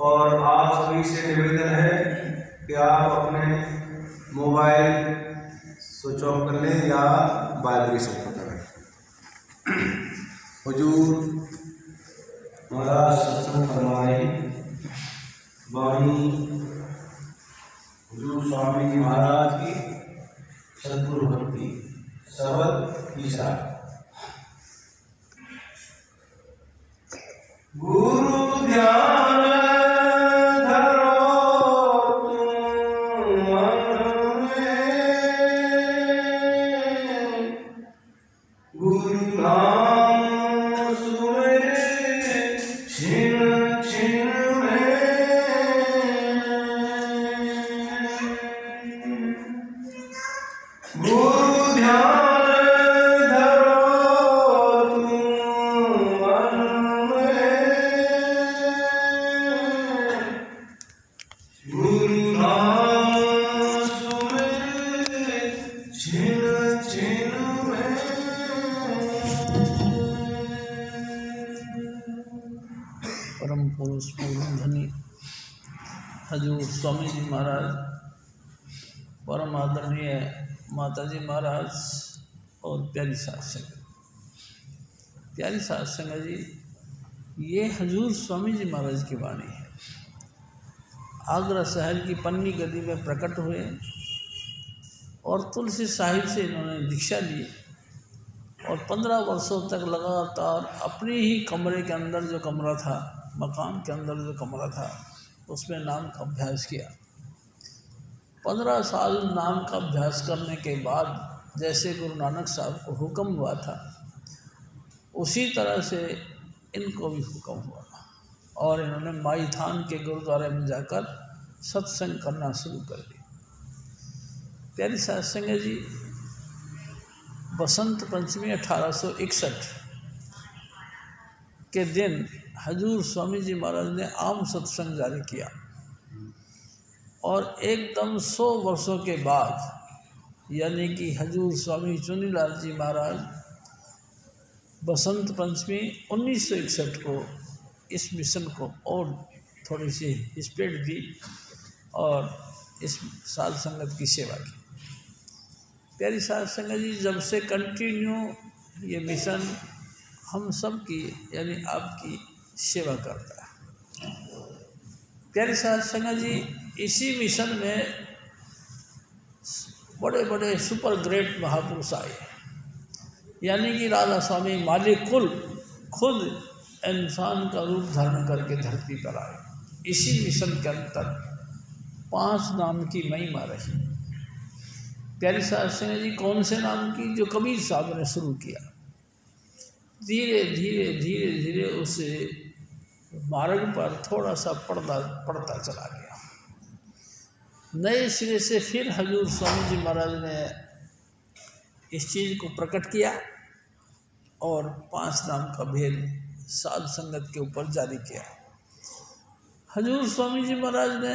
और आप सभी से निवेदन है कि आप अपने मोबाइल स्विच ऑफ कर लें या वाइब्रेशन पर करें। हुजूर महाराज सत्संग फरमाए वाणी हुजूर स्वामी जी महाराज की सद्गुरु भक्ति शब्द तीसरा। गुरु ध्यान धरो तुम मन में, गुरु नाम सुने छिन छिन में, गुरु ध्यान धरो तुम मन में, गुरु नाम सुने छिन छिन में। परम पुरुष पूर्ण धनी हजूर स्वामी जी महाराज, परम आदरणीय माता जी महाराज और प्यारी साध संगत। प्यारी साध संगत जी, ये हजूर स्वामी जी महाराज की वाणी है। आगरा शहर की पन्नी गली में प्रकट हुए और तुलसी साहिब से इन्होंने दीक्षा ली और 15 वर्षों तक लगातार अपने ही कमरे के अंदर जो कमरा था, मकान के अंदर जो कमरा था, उसमें नाम का अभ्यास किया। 15 साल नाम का अभ्यास करने के बाद जैसे गुरु नानक साहब को हुक्म हुआ था, उसी तरह से इनको भी हुक्म हुआ और इन्होंने माई थान के गुरुद्वारे में जाकर सत्संग करना शुरू कर दिया। प्यारी साध संगत जी, बसंत पंचमी 1861 के दिन हजूर स्वामी जी महाराज ने आम सत्संग जारी किया और एकदम 100 वर्षों के बाद, यानी कि हजूर स्वामी चुनीलाल जी महाराज बसंत पंचमी 1961 को इस मिशन को और थोड़ी सी स्प्रेड दी और इस साध संगत की सेवा की। प्यारी साध संगत जी, जब से कंटिन्यू ये मिशन हम सब की यानी आपकी सेवा करता है। प्यारी साध संगत जी, इसी मिशन में बड़े बड़े सुपर ग्रेट महापुरुष आए, यानी कि राधा स्वामी मालिक कुल खुद इंसान का रूप धारण करके धरती पर आए। इसी मिशन के अंतर 5 नाम की महिमा रही। प्यारी साध संगत जी, कौन से नाम की? जो कबीर साहब ने शुरू किया। धीरे धीरे धीरे धीरे उस मार्ग पर थोड़ा सा पर्दा पड़ता चला गया। नए सिरे से फिर हजूर स्वामी जी महाराज ने इस चीज़ को प्रकट किया और 5 नाम का भेद साध संगत के ऊपर जारी किया। हजूर स्वामी जी महाराज ने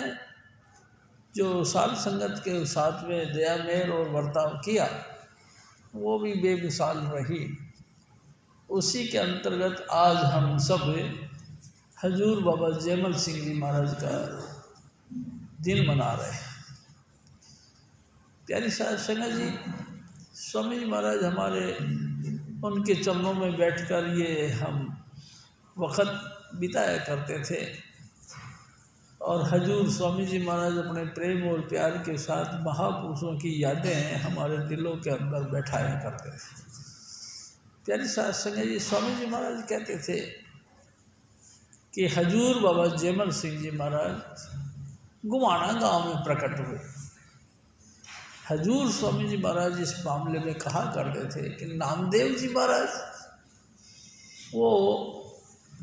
जो साध संगत के साथ में दया मेहर और बर्ताव किया, वो भी बेमिसाल रही। उसी के अंतर्गत आज हम सब हजूर बाबा जयमल सिंह जी महाराज का दिन मना रहे हैं। प्यारी साध संगत जी, स्वामी जी महाराज हमारे उनके चरणों में बैठकर ये हम वक़्त बिताया करते थे और हजूर स्वामी जी महाराज अपने प्रेम और प्यार के साथ महापुरुषों की यादें हमारे दिलों के अंदर बैठाया करते थे। प्यारी साध संगत जी, स्वामी जी महाराज कहते थे कि हजूर बाबा जयमल सिंह जी महाराज गुमाना गांव में प्रकट हुए। हजूर स्वामी जी महाराज इस मामले में कहा करते थे कि नामदेव जी महाराज वो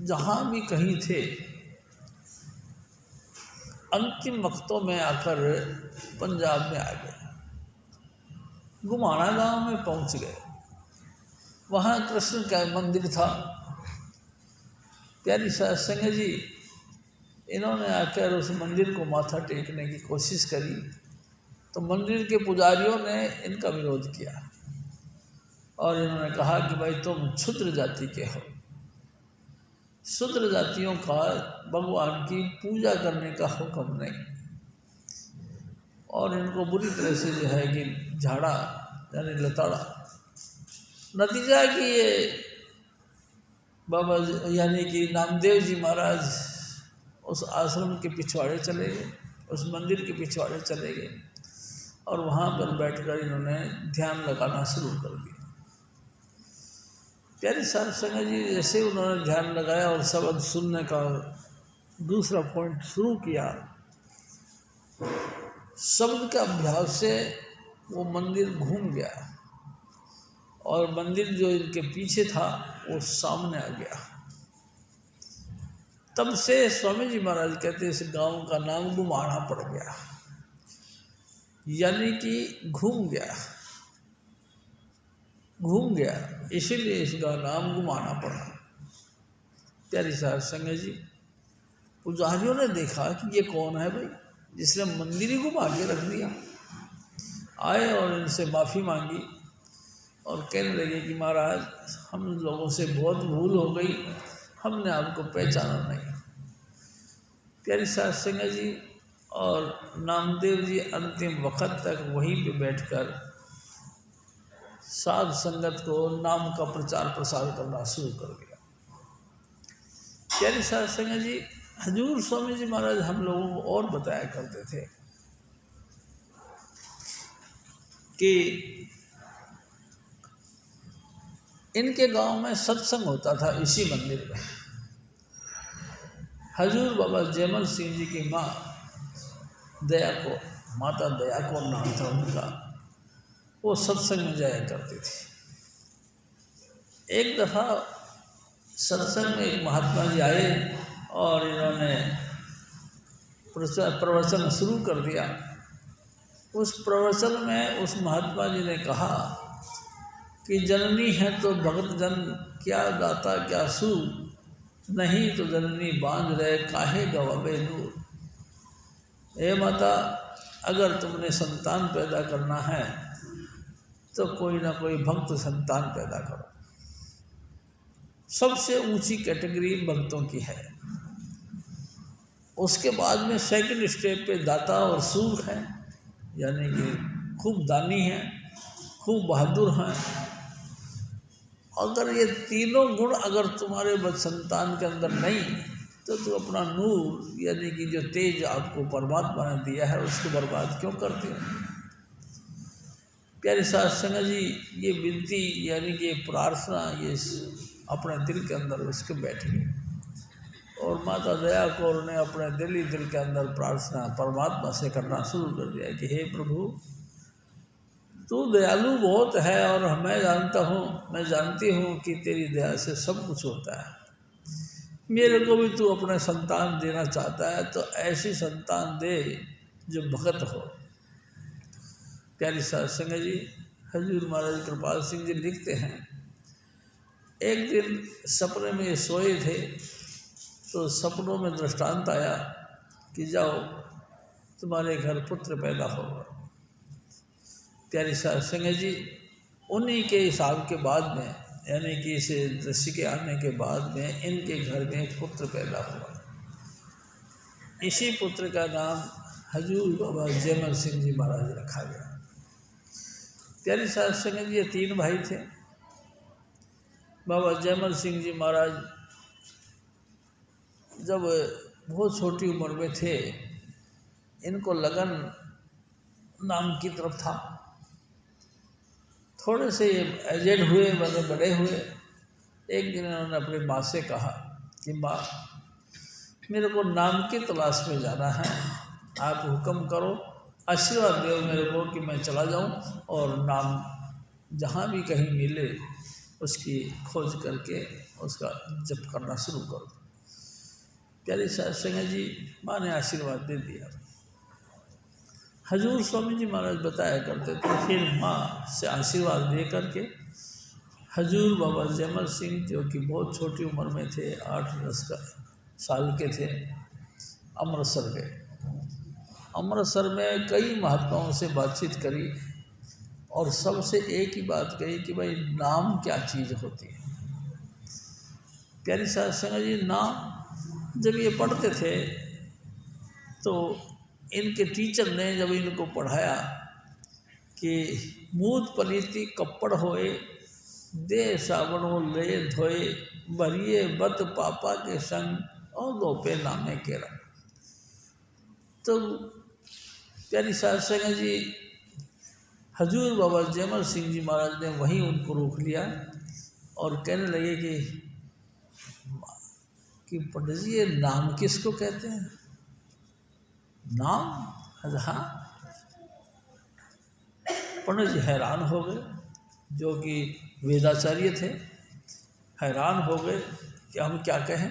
जहाँ भी कहीं थे, अंतिम वक्तों में आकर पंजाब में आ गए, गुमाना गांव में पहुँच गए। वहाँ कृष्ण का मंदिर था। प्यारी साध संगत जी, इन्होंने आकर उस मंदिर को माथा टेकने की कोशिश करी तो मंदिर के पुजारियों ने इनका विरोध किया और इन्होंने कहा कि भाई तुम क्षुद्र जाति के हो, शूद्र जातियों का भगवान की पूजा करने का हुक्म नहीं, और इनको बुरी तरह से जो है कि झाड़ा यानी लताड़ा। नतीजा है कि ये बाबा यानी कि नामदेव जी महाराज उस आश्रम के पिछवाड़े चले गए, उस मंदिर के पिछवाड़े चले गए, और वहाँ पर बैठकर इन्होंने ध्यान लगाना शुरू कर दिया। प्यारी साहब संगत जी, जैसे उन्होंने ध्यान लगाया और शब्द सुनने का दूसरा पॉइंट शुरू किया, शब्द के अभ्यास से वो मंदिर घूम गया, और मंदिर जो इनके पीछे था वो सामने आ गया। तब से स्वामी जी महाराज कहते इस गांव का नाम घुमाना पड़ गया, यानी कि घूम गया, इसीलिए इसका नाम घुमाना पड़ा। प्यारी साहब संगत जी, पुजारियों ने देखा कि ये कौन है भाई, जिसने मंदिर ही घुमा के रख दिया। आए और इनसे माफ़ी मांगी और कहने लगे कि महाराज, हम लोगों से बहुत भूल हो गई, हमने आपको पहचाना नहीं। प्यारी साहब संगत जी, और नामदेव जी अंतिम वक्त तक वहीं पे बैठकर साध संगत को नाम का प्रचार प्रसार करना शुरू कर दिया। प्यारी साध संगत जी, हजूर स्वामी जी महाराज हम लोगों को और बताया करते थे कि इनके गांव में सत्संग होता था इसी मंदिर में। हजूर बाबा जयमल सिंह जी की माँ माता दया को नाम था उनका, वो सत्संग में जाया करती थी। एक दफ़ा सत्संग में एक महात्मा जी आए और इन्होंने प्रवचन शुरू कर दिया। उस प्रवचन में उस महात्मा जी ने कहा कि जननी है तो भगत जन, क्या दाता क्या सू, नहीं तो जननी बांध रहे काहे गवाबे दूर। हे माता, अगर तुमने संतान पैदा करना है तो कोई ना कोई भक्त संतान पैदा करो। सबसे ऊंची कैटेगरी भक्तों की है, उसके बाद में सेकंड स्टेप पे दाता और सूर हैं, यानी कि खूब दानी हैं, खूब बहादुर हैं। अगर ये तीनों गुण अगर तुम्हारे संतान के अंदर नहीं, तो तुम अपना नूर यानी कि जो तेज आपको परमात्मा ने दिया है उसको बर्बाद क्यों करते हो। प्यारे साथ संगत जी, ये विनती यानी कि प्रार्थना ये अपने दिल के अंदर उसके बैठ गई, और माता दया कौर ने अपने दिल के अंदर प्रार्थना परमात्मा से करना शुरू कर दिया कि हे प्रभु, तू दयालु बहुत है, और मैं जानती हूँ कि तेरी दया से सब कुछ होता है। मेरे को भी तू अपने संतान देना चाहता है, तो ऐसी संतान दे जो भगत हो। प्यारी साध संगत जी, हजूर महाराज कृपाल सिंह जी लिखते हैं, एक दिन सपने में सोए थे तो सपनों में दृष्टांत आया कि जाओ तुम्हारे घर पुत्र पैदा होगा। प्यारी साध संगत जी, उन्हीं के हिसाब के बाद में यानी कि इस दृश्य के आने के बाद में इनके घर में एक पुत्र पैदा हुआ। इसी पुत्र का नाम हजूर बाबा जयमल सिंह जी महाराज रखा गया। प्यारी साध संगत जी, ये तीन भाई थे। बाबा जयमल सिंह जी महाराज जब बहुत छोटी उम्र में थे, इनको लगन नाम की तरफ था। थोड़े से एजेड हुए, मतलब बड़े हुए। एक दिन उन्होंने अपनी माँ से कहा कि माँ, मेरे को नाम की तलाश में जाना है, आप हुक्म करो, आशीर्वाद दो मेरे को कि मैं चला जाऊं और नाम जहाँ भी कहीं मिले उसकी खोज करके उसका जप करना शुरू करो। प्यारी साध संगत जी, माँ ने आशीर्वाद दे दिया। हजूर स्वामी जी महाराज बताया करते थे, फिर माँ से आशीर्वाद दे करके हजूर बाबा जयमल सिंह, जो कि बहुत छोटी उम्र में थे, 8-10 साल के थे, अमृतसर गए। अमृतसर में कई महात्माओं से बातचीत करी और सबसे एक ही बात कही कि भाई नाम क्या चीज़ होती है। प्यारी साध संगत जी नाम जब ये पढ़ते थे तो इनके टीचर ने जब इनको पढ़ाया कि मूत पलीती कप्पड़ होए, दे सावणों ले धोए, भरिए बत पापा के संग और दो पे नामे के रंग। तो प्यारी साध संगत जी हजूर बाबा जयमल सिंह जी महाराज ने वहीं उनको रोक लिया और कहने लगे कि पंडित जी ये नाम किसको कहते हैं? नाम? हाँ। पंडित जी हैरान हो गए, जो कि वेदाचार्य थे, हैरान हो गए कि हम क्या कहें।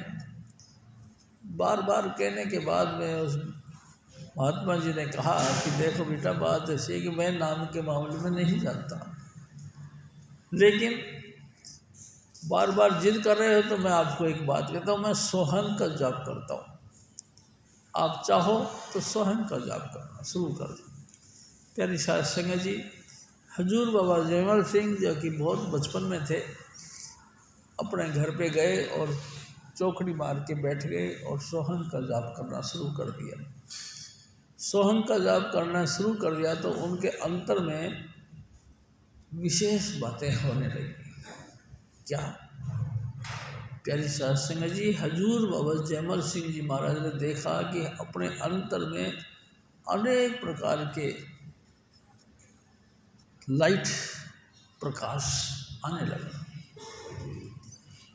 बार बार कहने के बाद में उस महात्मा जी ने कहा कि देखो बेटा, बात ऐसी है कि मैं नाम के मामले में नहीं जानता, लेकिन बार बार जिद कर रहे हो तो मैं आपको एक बात कहता हूँ, मैं सोहन का जाप करता हूँ, आप चाहो तो सोहन का जाप करना शुरू कर दो। प्यारी साध संगत जी हजूर बाबा जयमल सिंह जो कि बहुत बचपन में थे, अपने घर पे गए और चौकड़ी मार के बैठ गए और सोहन का जाप करना शुरू कर दिया। सोहन का जाप करना शुरू कर दिया तो उनके अंतर में विशेष बातें होने लगी। क्या? प्यारी साध संगत जी हजूर बाबा जयमल सिंह जी महाराज ने देखा कि अपने अंतर में अनेक प्रकार के लाइट प्रकाश आने लगे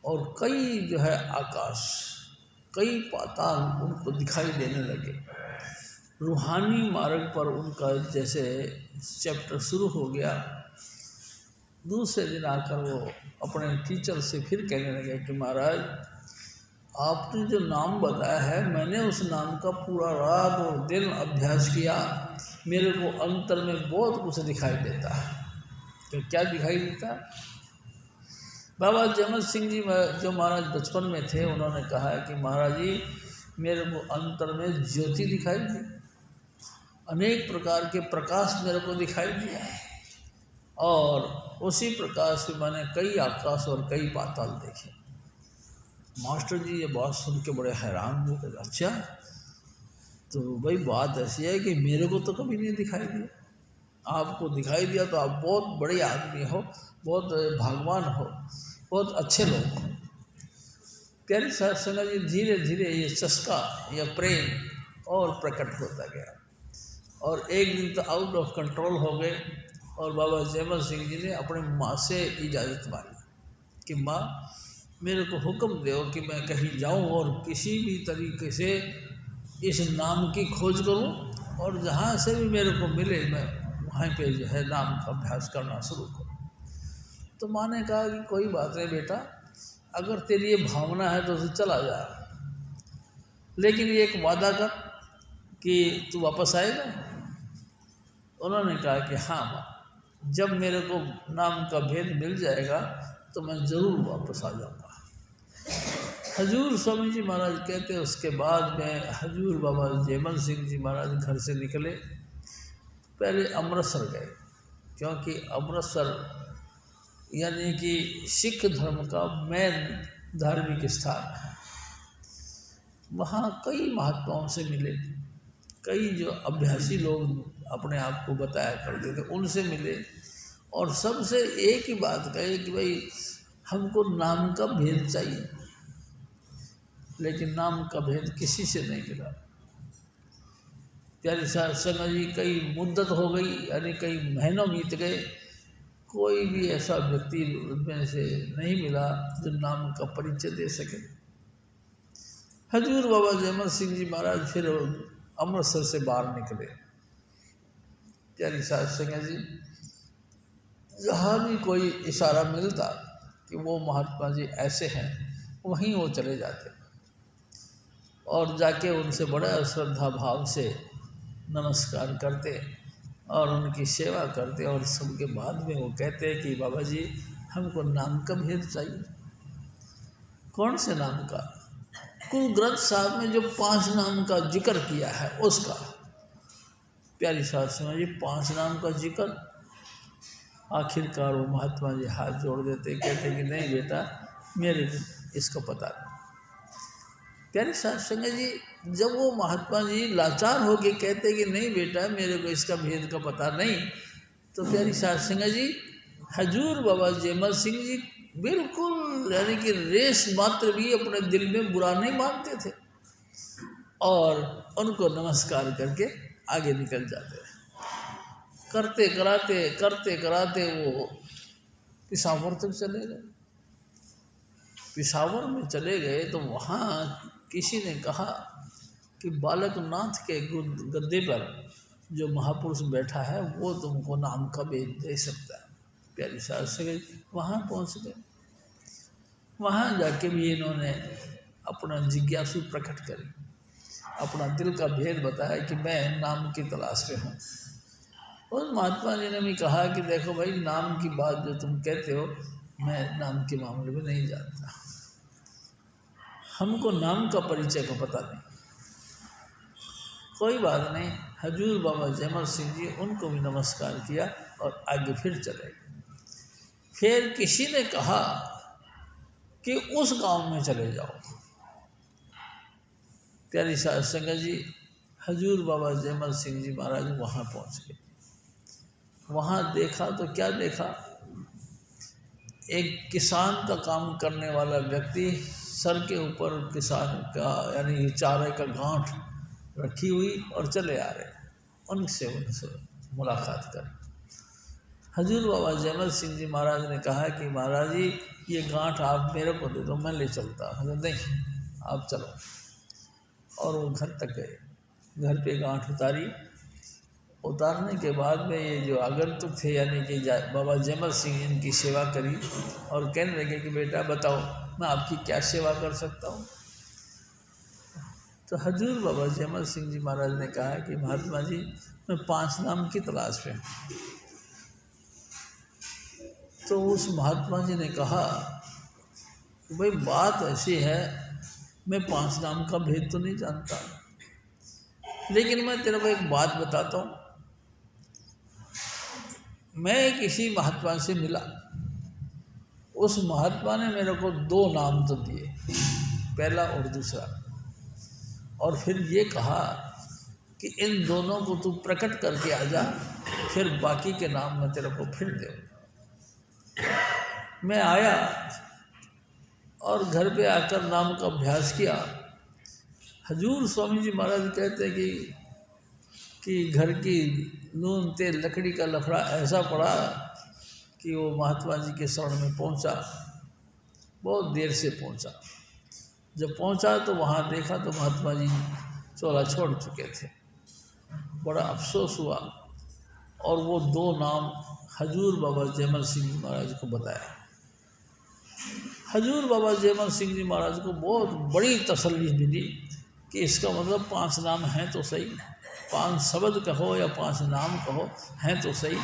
और कई जो है आकाश, कई पाताल उनको दिखाई देने लगे। रूहानी मार्ग पर उनका जैसे चैप्टर शुरू हो गया। दूसरे दिन आकर वो अपने टीचर से फिर कहने लगे कि महाराज आपने जो नाम बताया है, मैंने उस नाम का पूरा रात और दिन अभ्यास किया, मेरे को अंतर में बहुत कुछ दिखाई देता है। तो क्या दिखाई देता है? बाबा जयमल सिंह जी जो महाराज बचपन में थे, उन्होंने कहा कि महाराज जी मेरे को अंतर में ज्योति दिखाई दी, अनेक प्रकार के प्रकाश मेरे को दिखाई दिया और उसी प्रकाश से मैंने कई आकाश और कई पाताल देखे। मास्टर जी ये बात सुन के बड़े हैरान हुए। अच्छा, तो भाई बात ऐसी है कि मेरे को तो कभी नहीं दिखाई दिया, आपको दिखाई दिया तो आप बहुत बड़े आदमी हो, बहुत भगवान हो, बहुत अच्छे लोग हो। प्यारी साध संगत जी धीरे धीरे ये चस्का या प्रेम और प्रकट होता गया और एक दिन तो आउट ऑफ कंट्रोल हो गए और बाबा जयमल सिंह जी ने अपने माँ से इजाज़त मांगी कि माँ मेरे को हुक्म दो कि मैं कहीं जाऊँ और किसी भी तरीके से इस नाम की खोज करूँ और जहाँ से भी मेरे को मिले मैं वहाँ पे जो है नाम का अभ्यास करना शुरू करूँ। तो माँ ने कहा कि कोई बात नहीं बेटा, अगर तेरी ये भावना है तो चला जा, लेकिन ये एक वादा कर कि तू वापस आएगा। उन्होंने कहा कि हाँ माँ, जब मेरे को नाम का भेद मिल जाएगा तो मैं ज़रूर वापस आ जाऊँगा। हजूर स्वामी जी महाराज कहते हैं उसके बाद में हजूर बाबा जयमल सिंह जी महाराज घर से निकले, पहले अमृतसर गए, क्योंकि अमृतसर यानी कि सिख धर्म का मेन धार्मिक स्थान है। वहाँ कई महात्माओं से मिले, कई जो अभ्यासी लोग अपने आप को बताया करते थे उनसे मिले और सबसे एक ही बात कही कि भाई हमको नाम का भेद चाहिए, लेकिन नाम का भेद किसी से नहीं मिला। प्यारे साध संगत जी कई मुद्दत हो गई, यानी कई महीनों बीत गए, कोई भी ऐसा व्यक्ति में से नहीं मिला जो नाम का परिचय दे सके। हजूर बाबा जयमल सिंह जी महाराज फिर अमृतसर से बाहर निकले। प्यारी साध संगत जी जहाँ भी कोई इशारा मिलता कि वो महात्मा जी ऐसे हैं, वहीं वो चले जाते और जाके उनसे बड़ा श्रद्धा भाव से नमस्कार करते और उनकी सेवा करते और सबके बाद में वो कहते कि बाबा जी हमको नाम का भेद चाहिए। कौन से नाम का? गुरु ग्रंथ साहब में जो 5 नाम का जिक्र किया है उसका। प्यारी साध संगत जी 5 नाम का जिक्र, आखिरकार वो महात्मा जी हाथ जोड़ देते, कहते कि नहीं बेटा, मेरे इसका पता नहीं। प्यारे साध संगत जी, जब वो महात्मा जी लाचार होके कहते कि नहीं बेटा मेरे को इसका भेद का पता नहीं, तो प्यारी साध संगत जी हजूर बाबा जयमल सिंह जी बिल्कुल यानी कि रेस मात्र भी अपने दिल में बुरा नहीं मानते थे और उनको नमस्कार करके आगे निकल जाते। करते कराते वो पिशावर तक चले गए। पिशावर में चले गए तो वहाँ किसी ने कहा कि बालकनाथ के गद्दे पर जो महापुरुष बैठा है वो तुमको नाम का भेद दे सकता है। प्यारी साध संगत वहाँ पहुँच गए। वहाँ जाके भी इन्होंने अपना जिज्ञासु प्रकट करी, अपना दिल का भेद बताया कि मैं नाम की तलाश में हूँ। उस महात्मा जी ने भी कहा कि देखो भाई, नाम की बात जो तुम कहते हो मैं नाम के मामले में नहीं जानता, हमको नाम का परिचय का पता नहीं। कोई बात नहीं, हजूर बाबा जयमल सिंह जी उनको भी नमस्कार किया और आगे फिर चले गए। फिर किसी ने कहा कि उस गांव में चले जाओ। प्यारी साध संगत जी हजूर बाबा जयमल सिंह जी महाराज वहाँ पहुँच गए। वहाँ देखा तो क्या देखा, एक किसान का काम करने वाला व्यक्ति सर के ऊपर किसान का यानी चारे का गांठ रखी हुई और चले आ रहे। उनसे मुलाकात करी। हजूर बाबा जयमल सिंह जी महाराज ने कहा कि महाराज जी ये गांठ आप मेरे को दे दो, मैं ले चलता। हजूर नहीं, आप चलो। और वो घर तक गए। घर पे गांठ उतारने के बाद में ये जो आगंतुक थे यानी कि बाबा जयमल सिंह इनकी सेवा करी और कहने लगे कि बेटा बताओ मैं आपकी क्या सेवा कर सकता हूँ। तो हजूर बाबा जयमल सिंह जी महाराज ने कहा कि महात्मा जी मैं 5 नाम की तलाश में। तो उस महात्मा जी ने कहा कि भाई बात ऐसी है, मैं 5 नाम का भेद तो नहीं जानता, लेकिन मैं तेरे को एक बात बताता हूँ। मैं किसी महात्मा से मिला, उस महात्मा ने मेरे को 2 नाम तो दिए, पहला और दूसरा, और फिर ये कहा कि इन दोनों को तू प्रकट करके आ जा, फिर बाकी के नाम मैं तेरे को फिर दे। मैं आया और घर पे आकर नाम का अभ्यास किया। हजूर स्वामी जी महाराज कहते हैं कि घर की नून तेल लकड़ी का लफड़ा ऐसा पड़ा कि वो महात्मा जी के शरण में पहुंचा। बहुत देर से पहुंचा। जब पहुंचा तो वहाँ देखा तो महात्मा जी चोला छोड़ चुके थे। बड़ा अफसोस हुआ और वो 2 नाम हजूर बाबा जयमल सिंह जी महाराज को बताया। हजूर बाबा जयमल सिंह जी महाराज को बहुत बड़ी तसल्ली मिली कि इसका मतलब 5 नाम हैं तो सही, 5 शब्द कहो या 5 नाम कहो हैं तो सही।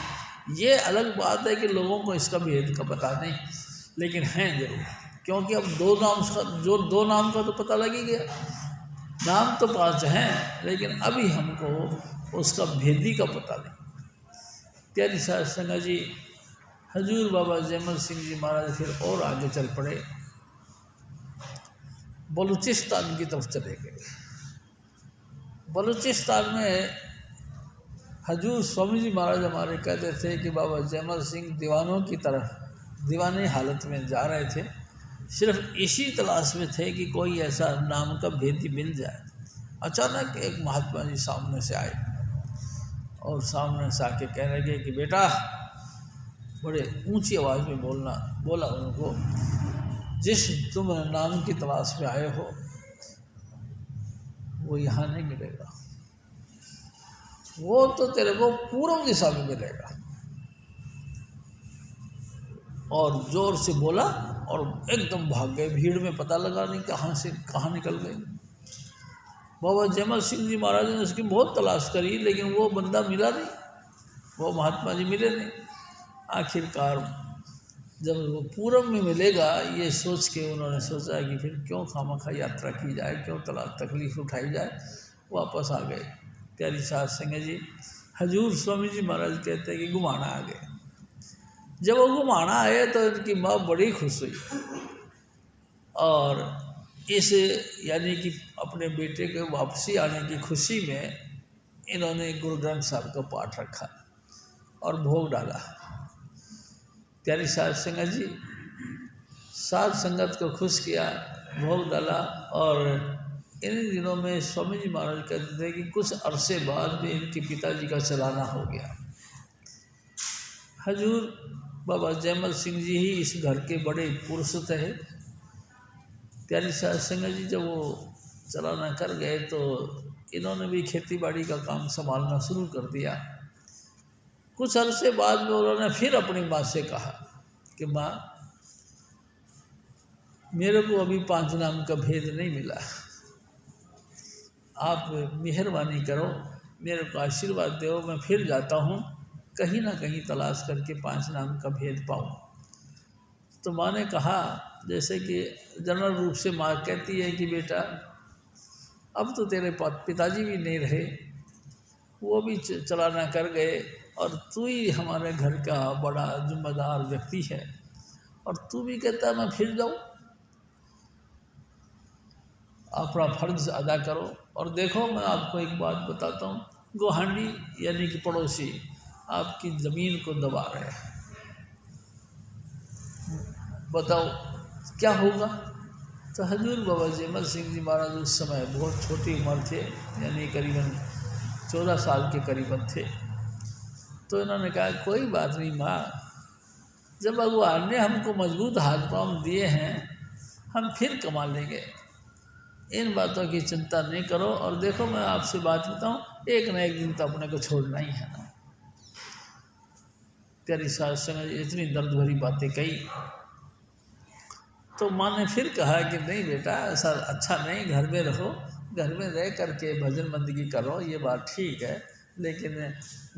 ये अलग बात है कि लोगों को इसका भेद का पता नहीं, लेकिन हैं जरूर, क्योंकि अब 2 नाम का तो पता लग ही गया। नाम तो 5 हैं, लेकिन अभी हमको उसका भेदी का पता नहीं। प्यारी साध संगत जी हजूर बाबा जयमल सिंह जी महाराज फिर और आगे चल पड़े, बलूचिस्तान की तरफ चले गए। बलूचिस्तान में हजूर स्वामी जी महाराज हमारे कहते थे कि बाबा जयमल सिंह दीवानों की तरफ दीवानी हालत में जा रहे थे, सिर्फ इसी तलाश में थे कि कोई ऐसा नाम का भेदी मिल जाए। अचानक एक महात्मा जी सामने से आए और सामने से आके कहने लगे कि बेटा, बड़े ऊंची आवाज़ में बोला उनको, जिस तुम नाम की तलाश में आए हो वो यहाँ नहीं मिलेगा, वो तो तेरे को पूर्व दिशा में मिलेगा। और जोर से बोला और एकदम भाग गए। भीड़ में पता लगा नहीं कहाँ निकल गए। बाबा जयमल सिंह जी महाराज ने उसकी बहुत तलाश करी, लेकिन वो बंदा मिला नहीं, वो महात्मा जी मिले नहीं। आखिरकार जब वो पूरब में मिलेगा ये सोच के उन्होंने सोचा कि फिर क्यों खामखा यात्रा की जाए, क्यों तकलीफ उठाई जाए, वापस आ गए। प्यारी साध संगत जी हजूर स्वामी जी महाराज कहते हैं कि घुमाना आ गए। जब वो घुमाना आए तो उनकी माँ बड़ी खुश हुई और इस यानी कि अपने बेटे के वापसी आने की खुशी में इन्होंने गुरु ग्रंथ साहब का पाठ रखा और भोग डाला। प्यारी साध संगत जी, साध संगत को खुश किया, भोग डाला। और इन दिनों में स्वामी जी महाराज कहते थे कि कुछ अरसे बाद में इनके पिताजी का चलाना हो गया। हजूर बाबा जयमल सिंह जी ही इस घर के बड़े पुरुष थे। प्यारी साध संगत जी जब वो चलाना कर गए तो इन्होंने भी खेती बाड़ी का काम संभालना शुरू कर दिया। कुछ अरसे बाद में उन्होंने फिर अपनी माँ से कहा कि माँ, मेरे को अभी 5 नाम का भेद नहीं मिला, आप मेहरबानी करो, मेरे को आशीर्वाद दो, मैं फिर जाता हूँ, कहीं ना कहीं तलाश करके 5 नाम का भेद पाऊँ। तो माँ ने कहा, जैसे कि जनरल रूप से माँ कहती है कि बेटा अब तो तेरे पिताजी भी नहीं रहे, वो भी चलाना कर गए और तू ही हमारे घर का बड़ा जिम्मेदार व्यक्ति है और तू भी कहता मैं फिर जाऊँ। अपना फर्ज अदा करो। और देखो मैं आपको एक बात बताता हूँ, गोहांडी यानी कि पड़ोसी आपकी ज़मीन को दबा रहे हैं, बताओ क्या होगा। तो हजूर बाबा जयमल सिंह जी महाराज उस समय बहुत छोटी उम्र थे, यानी करीबन 14 साल के करीबन थे। तो इन्होंने कहा कोई बात नहीं माँ, जब भगवान ने हमको मजबूत हाथ पाँव दिए हैं हम फिर कमा लेंगे, इन बातों की चिंता नहीं करो। और देखो मैं आपसे बात बताऊं, एक ना एक दिन तो अपने को छोड़ना ही है ना। प्यारी सास संगत जी इतनी दर्द भरी बातें कही। तो माँ ने फिर कहा कि नहीं बेटा ऐसा अच्छा नहीं, घर में रहो, घर में रह करके भजन बंदगी करो, ये बात ठीक है, लेकिन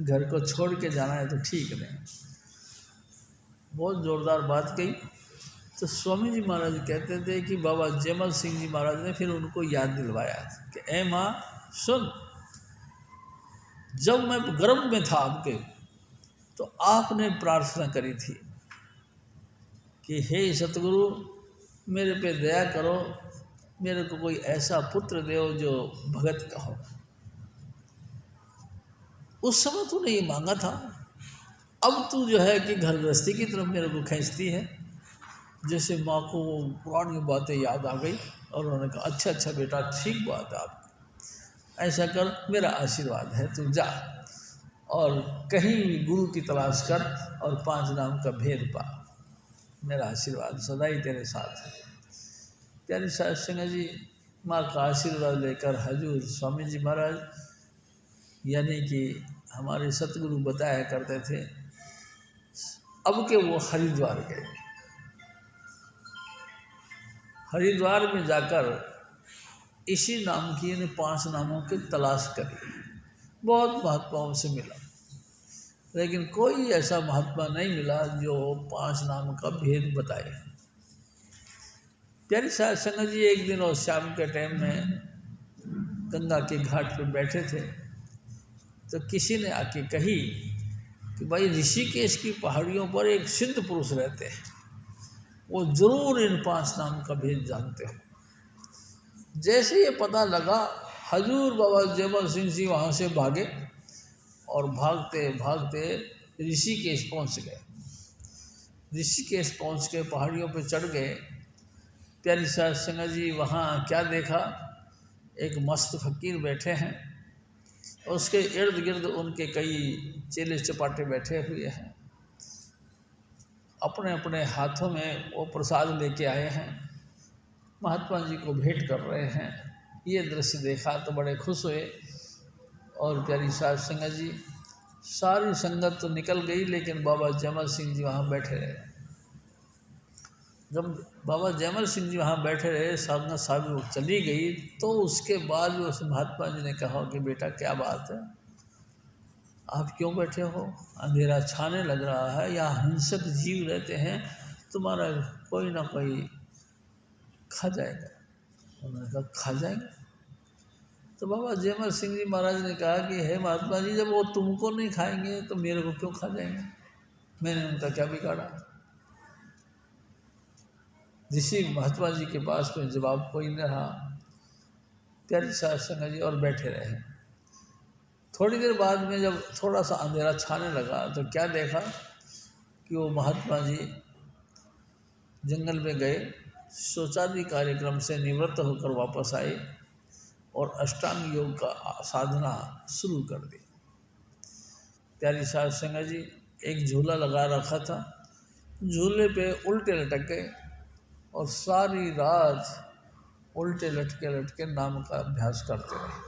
घर को छोड़ के जाना है तो ठीक नहीं। बहुत ज़ोरदार बात कही। तो स्वामी जी महाराज कहते थे कि बाबा जयमल सिंह जी महाराज ने फिर उनको याद दिलवाया कि ए माँ सुन, जब मैं गर्भ में था आपके तो आपने प्रार्थना करी थी कि हे सतगुरु मेरे पे दया करो, मेरे को कोई ऐसा पुत्र दो जो भगत का हो। उस समय तूने ये मांगा था, अब तू जो है कि घर गृहस्थी की तरफ मेरे को खींचती है। जैसे माँ को वो पुरानी बातें याद आ गई और उन्होंने कहा अच्छा अच्छा बेटा ठीक बात है, आप ऐसा कर, मेरा आशीर्वाद है, तू जा और कहीं भी गुरु की तलाश कर और 5 नाम का भेद पा, मेरा आशीर्वाद सदा ही तेरे साथ है। प्यारी साध संगत जी, माँ का आशीर्वाद लेकर हजूर स्वामी जी महाराज यानी कि हमारे सतगुरु बताया करते थे, अब के वो हरिद्वार गए। हरिद्वार में जाकर इसी नाम की यानी 5 नामों की तलाश करी। बहुत महात्माओं से मिला, लेकिन कोई ऐसा महात्मा नहीं मिला जो 5 नाम का भेद बताए। प्यारी साध संगत जी एक दिन और शाम के टाइम में गंगा के घाट पर बैठे थे तो किसी ने आके कही कि भाई ऋषिकेश की पहाड़ियों पर एक सिद्ध पुरुष रहते हैं, वो जरूर इन 5 नाम का भेद जानते हो। जैसे ये पता लगा हजूर बाबा जयमल सिंह जी वहाँ से भागे और भागते भागते ऋषिकेश पहुँच गए। ऋषिकेश पहुँच के पहाड़ियों पर चढ़ गए। प्यारी साध संगत जी वहाँ क्या देखा, एक मस्त फकीर बैठे हैं, उसके इर्द गिर्द उनके कई चेले चपाटे बैठे हुए हैं, अपने अपने हाथों में वो प्रसाद लेके आए हैं, महात्मा जी को भेंट कर रहे हैं। ये दृश्य देखा तो बड़े खुश हुए। और प्यारी साध संगत जी सारी संगत तो निकल गई, लेकिन बाबा जयमल सिंह जी वहाँ बैठे रहे। जब बाबा जयमल सिंह जी वहाँ बैठे रहे, संगत सारी चली गई, तो उसके बाद उस महात्मा जी ने कहा कि बेटा क्या बात है, आप क्यों बैठे हो, अंधेरा छाने लग रहा है, या हिंसक जीव रहते हैं, तुम्हारा कोई ना कोई खा जाएगा। उन्होंने कहा खा जाएगा। तो बाबा जयमल सिंह जी महाराज ने कहा कि हे महात्मा जी, जब वो तुमको नहीं खाएंगे तो मेरे को क्यों खा जाएंगे, मैंने उनका क्या बिगाड़ा। ऋषि महात्मा जी के पास में जवाब कोई नहीं रहा। प्यारी साध संगत जी और बैठे रहे। थोड़ी देर बाद में जब थोड़ा सा अंधेरा छाने लगा तो क्या देखा कि वो महात्मा जी जंगल में गए, शौचादि कार्यक्रम से निवृत्त होकर वापस आए और अष्टांग योग का साधना शुरू कर दी। प्यारी साध संगत जी एक झूला लगा रखा था, झूले पे उल्टे लटके और सारी रात उल्टे लटके नाम का अभ्यास करते रहे।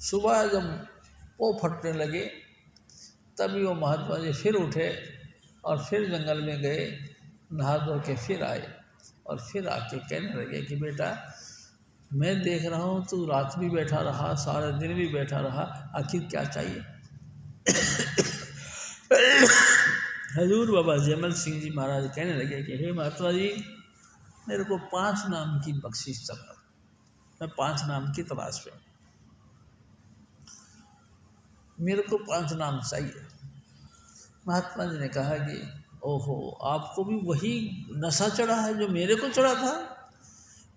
सुबह जब वो फटने लगे तभी वो महात्मा जी फिर उठे और फिर जंगल में गए, नहा धो के फिर आए और फिर आके कहने लगे कि बेटा मैं देख रहा हूँ तू रात भी बैठा रहा, सारे दिन भी बैठा रहा, आखिर क्या चाहिए। हजूर बाबा जयमल सिंह जी महाराज कहने लगे कि हे महात्मा जी मेरे को 5 नाम की बख्शिश चाहिए, मैं 5 नाम की तलाश पे, मेरे को 5 नाम चाहिए। महात्मा जी ने कहा कि ओहो आपको भी वही नशा चढ़ा है जो मेरे को चढ़ा था।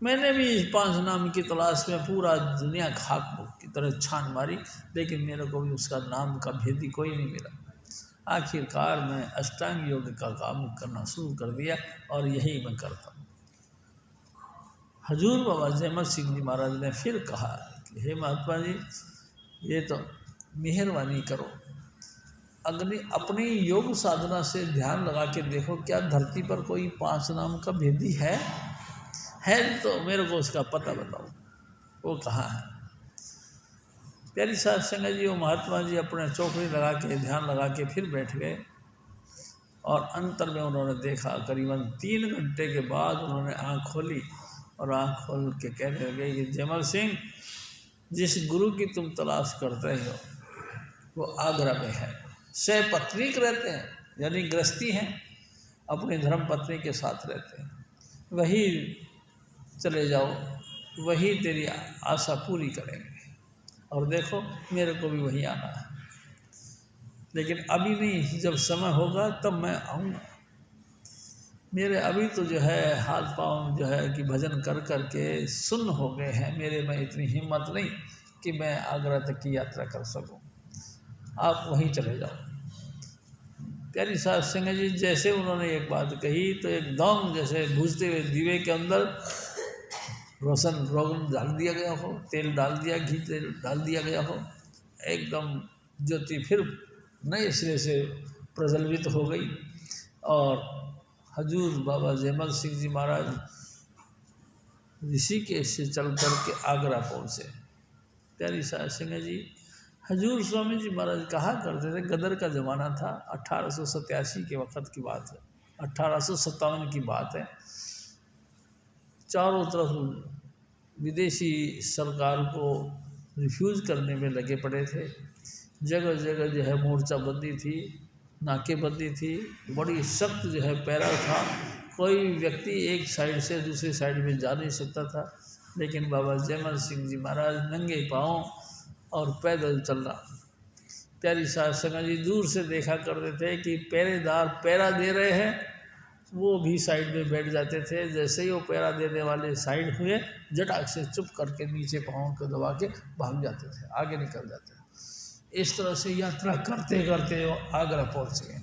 मैंने भी 5 नाम की तलाश में पूरा दुनिया खाक की तरह छान मारी, लेकिन मेरे को भी उसका नाम का भेदी कोई नहीं मिला। आखिरकार मैं अष्टांग योग का काम करना शुरू कर दिया और यही मैं करता हूँ। हजूर बाबा जयमल सिंह जी महाराज ने फिर कहा कि हे महात्मा जी ये तो मेहरबानी करो, अपनी योग साधना से ध्यान लगा के देखो क्या धरती पर कोई 5 नाम का भेदी है तो मेरे को उसका पता बताओ, वो कहाँ है। प्यारी साध संगत जी वो महात्मा जी अपने चौकड़ी लगा के ध्यान लगा के फिर बैठ गए और अंतर में उन्होंने देखा। करीबन 3 घंटे के बाद उन्होंने आँख खोली और आँख खोल के कहने लगे कि जयमल सिंह जिस गुरु की तुम तलाश करते हो वो आगरा में है, सहपत्नीक रहते हैं यानी गृहस्थी हैं, अपनी धर्म पत्नी के साथ रहते हैं, वही चले जाओ, वही तेरी आशा पूरी करेंगे। और देखो मेरे को भी वही आना है, लेकिन अभी नहीं, जब समय होगा तब मैं आऊँगा। मेरे अभी तो जो है हाथ पाँव जो है कि भजन कर कर के सुन्न हो गए हैं, मेरे में इतनी हिम्मत नहीं कि मैं आगरा तक की यात्रा कर सकूं, आप वहीं चले जाओ। प्यारी साध संगत जी जैसे उन्होंने एक बात कही तो एकदम जैसे बुझते हुए दीवे के अंदर रोगन डाल दिया गया हो, तेल डाल दिया, घी तेल डाल दिया गया हो, एकदम ज्योति फिर नए सिरे से प्रज्वलित हो गई और हजूर बाबा जयमल सिंह जी महाराज ऋषिकेश से चल कर के आगरा पहुँचे। प्यारी साध संगत जी हजूर स्वामी जी महाराज कहा करते थे, गदर का ज़माना था, 1887 के वक़्त की बात है, 1857 की बात है। चारों तरफ विदेशी सरकार को रिफ्यूज़ करने में लगे पड़े थे, जगह जगह जो है मोर्चाबंदी थी, नाकेबंदी थी, बड़ी सख्त जो है पैरा था, कोई व्यक्ति एक साइड से दूसरी साइड में जा नहीं सकता था। लेकिन बाबा जयमल सिंह जी महाराज नंगे पाँव और पैदल चल रहा। प्यारी साध संगत जी दूर से देखा करते थे कि पहरेदार पैरा दे रहे हैं, वो भी साइड में बैठ जाते थे। जैसे ही वो पैरा देने वाले साइड हुए, झटाक से चुप करके नीचे पाँव को दबा के भाग जाते थे, आगे निकल जाते थे। इस तरह से यात्रा करते करते वो आगरा पहुंच गए।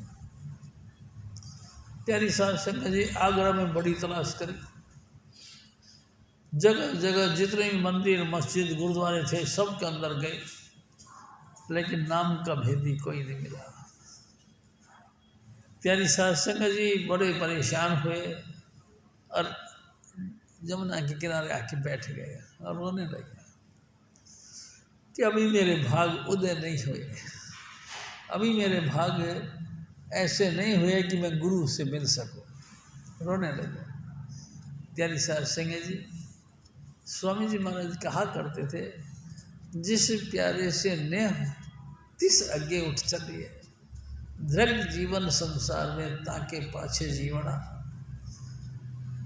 प्यारी साध संगत जी आगरा में बड़ी तलाश करी, जगह जगह जितने भी मंदिर मस्जिद गुरुद्वारे थे सब के अंदर गए, लेकिन नाम का भेदी कोई नहीं मिला। प्यारी साध संगत जी बड़े परेशान हुए और जमुना के किनारे आके बैठ गए और रोने लगे कि अभी मेरे भाग उदय नहीं हुए, अभी मेरे भाग ऐसे नहीं हुए कि मैं गुरु से मिल सकूं। रोने लगे। प्यारी साध संगत जी स्वामी जी महाराज कहा करते थे, जिस प्यारे से नेह तिस आगे उठ चलिए, दृढ़ जीवन संसार में ताके पाछे जीवना।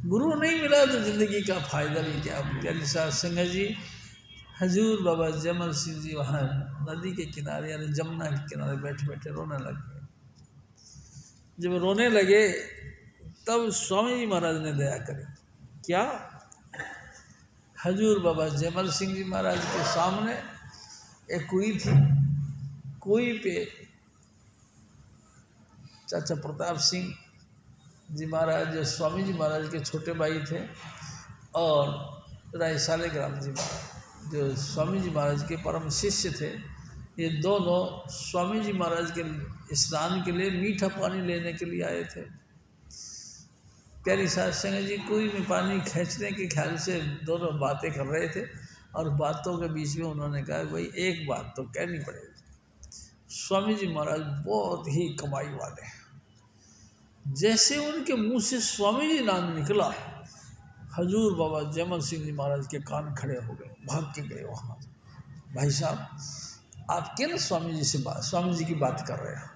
गुरु नहीं मिला तो जिंदगी का फायदा भी क्या। प्यारी साध संगत जी हजूर बाबा जयमल सिंह जी वहाँ नदी के किनारे यानी जमुना के किनारे बैठे बैठे रोने लगे। जब रोने लगे तब स्वामी जी महाराज ने दया करी। क्या? हजूर बाबा जयमल सिंह जी महाराज के सामने एक कुई थी, कुई पे चाचा प्रताप सिंह जी महाराज जो स्वामी जी महाराज के छोटे भाई थे, और राय सालेग्राम जी महाराज जो स्वामी जी महाराज के परम शिष्य थे, ये दोनों स्वामी जी महाराज के स्नान के लिए मीठा पानी लेने के लिए आए थे। प्यारी साध संगत जी कुएं में पानी खींचने के ख्याल से दोनों बातें कर रहे थे, और बातों के बीच में उन्होंने कहा भाई एक बात तो कहनी पड़ेगी, स्वामी जी महाराज बहुत ही कमाई वाले हैं। जैसे उनके मुंह से स्वामी जी नाम निकला, हजूर बाबा जयमल सिंह जी महाराज के कान खड़े हो गए, भाग के गए वहाँ। भाई साहब आप किन स्वामी जी से स्वामी जी की बात कर रहे हैं?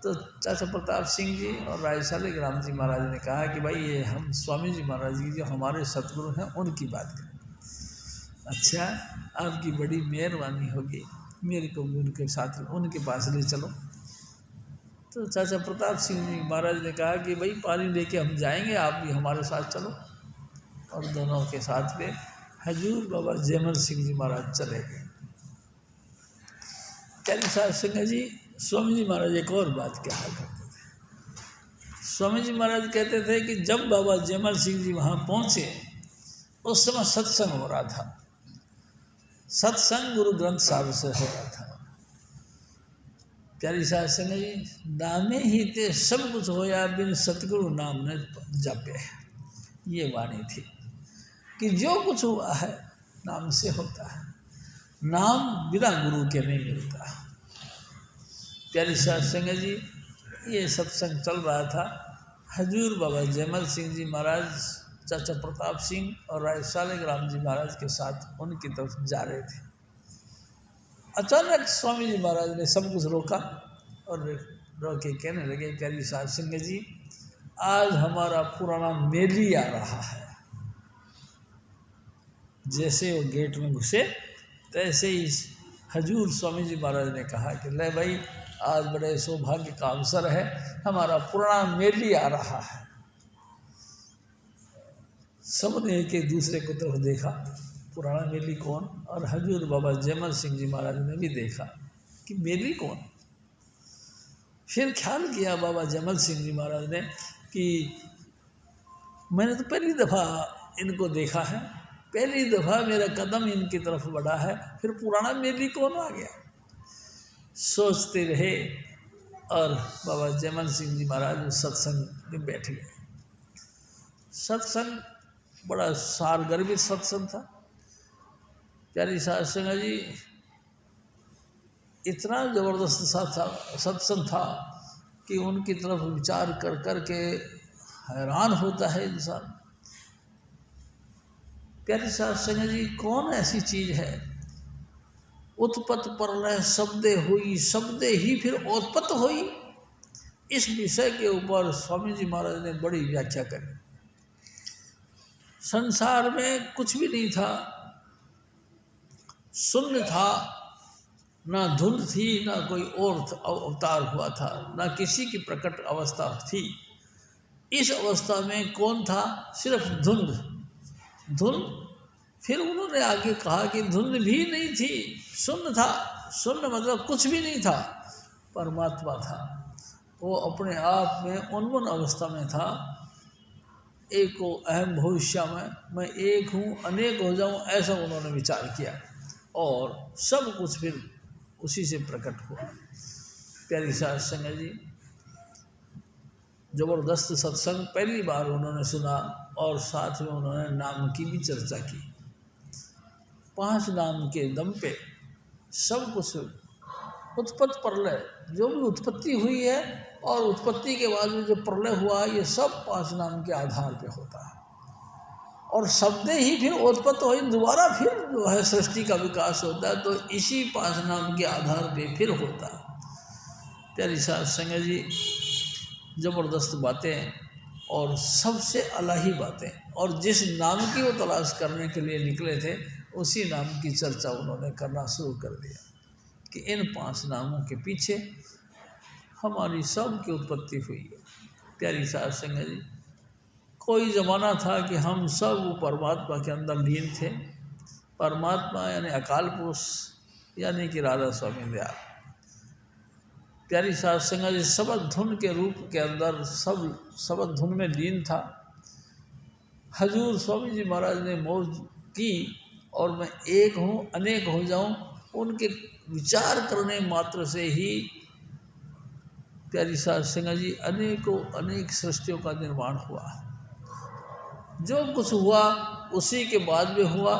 तो चाचा प्रताप सिंह जी और राय सालेग्राम जी महाराज ने कहा कि भाई ये हम स्वामी जी महाराज जी जो हमारे सतगुरु हैं उनकी बात करें। अच्छा, आपकी बड़ी मेहरबानी होगी, मेरे को भी उनके साथ उनके पास ले चलो। तो चाचा प्रताप सिंह जी महाराज ने कहा कि भाई पानी लेके हम जाएंगे, आप भी हमारे साथ चलो। और दोनों के साथ में हजूर बाबा जयमल सिंह जी महाराज चले गए। प्यारी साध संगत जी, स्वामी जी महाराज एक और बात कहा करते थे। स्वामी जी महाराज कहते थे कि जब बाबा जयमल सिंह जी वहाँ पहुँचे उस समय सत्संग हो रहा था। सत्संग गुरु ग्रंथ साहब से हो रहा था। प्यारी साध संगत जी, नामे ही ते सब कुछ होया बिन सतगुरु नाम ने जपे, ये वाणी थी कि जो कुछ हुआ है नाम से होता है, नाम बिना गुरु के नहीं मिलता। प्यारी साध संगत जी, ये सत्संग चल रहा था। हजूर बाबा जयमल सिंह जी महाराज चाचा प्रताप सिंह और राय सालेग्राम जी महाराज के साथ उनकी तरफ जा रहे थे। अचानक स्वामी जी महाराज ने सब कुछ रोका और रोक के कहने लगे, प्यारी साध संगत जी, आज हमारा पुराना मेली आ रहा है। जैसे वो गेट में घुसे तैसे ही हजूर स्वामी जी महाराज ने कहा कि ले भाई, आज बड़े सौभाग्य का अवसर है, हमारा पुराना मेली आ रहा है। सबने एक दूसरे को तरफ देखा, पुराना मेली कौन? और हजूर बाबा जयमल सिंह जी महाराज ने भी देखा कि मेली कौन। फिर ख्याल किया बाबा जयमल सिंह जी महाराज ने कि मैंने तो पहली दफ़ा इनको देखा है, पहली दफ़ा मेरा कदम इनकी तरफ बढ़ा है, फिर पुराना मेली कौन आ गया? सोचते रहे और बाबा जयमल सिंह जी महाराज सत्संग में बैठ गए। सत्संग बड़ा सारगर्भित सत्संग था। प्यारी साध संगत जी, इतना ज़बरदस्त सत्संग था कि उनकी तरफ विचार कर कर के हैरान होता है इंसान। प्यारी साध संगत जी, कौन ऐसी चीज़ है? उत्पत्त प्रलय शब्दे हुई, शब्दे ही फिर उत्पत्त हुई। इस विषय के ऊपर स्वामी जी महाराज ने बड़ी व्याख्या करी। संसार में कुछ भी नहीं था, शून्य था, ना धुंध थी, ना कोई और अवतार हुआ था, ना किसी की प्रकट अवस्था थी। इस अवस्था में कौन था? सिर्फ धुंध। धुंध फिर उन्होंने आगे कहा कि धुंध भी नहीं थी, शून्य था। शून्य मतलब कुछ भी नहीं था, परमात्मा था। वो अपने आप में उन्मन अवस्था में था। एको अहम भविष्य में, मैं एक हूँ अनेक हो जाऊँ, ऐसा उन्होंने विचार किया और सब कुछ फिर उसी से प्रकट हुआ। प्यारी साध संगत जी, ज़बरदस्त सत्संग पहली बार उन्होंने सुना और साथ में उन्होंने नाम की भी चर्चा की। 5 नाम के दम पे सब कुछ उत्पत्ति प्रलय, जो भी उत्पत्ति हुई है और उत्पत्ति के बाद में जो प्रलय हुआ, ये सब 5 नाम के आधार पे होता है। और शब्द ही फिर उत्पत्ति हुई, दोबारा फिर जो है सृष्टि का विकास होता है, तो इसी 5 नाम के आधार पे फिर होता है। प्यारी साध संगत जी, ज़बरदस्त बातें और सबसे अलही बातें, और जिस नाम की वो तलाश करने के लिए निकले थे उसी नाम की चर्चा उन्होंने करना शुरू कर दिया कि इन 5 नामों के पीछे हमारी सब की उत्पत्ति हुई है। प्यारी साध संगत जी, कोई ज़माना था कि हम सब परमात्मा के अंदर लीन थे। परमात्मा यानी अकाल पुरुष यानी कि राधा स्वामी दयाल, प्यारी साध संगत जी शब्द धुन के रूप के अंदर सब शब्द धुन में लीन था। हजूर स्वामी जी महाराज ने मौज की और मैं एक हूँ अनेक हो जाऊँ, उनके विचार करने मात्र से ही प्यारी साध संगत जी अनेकों अनेक सृष्टियों का निर्माण हुआ। जो कुछ हुआ उसी के बाद में हुआ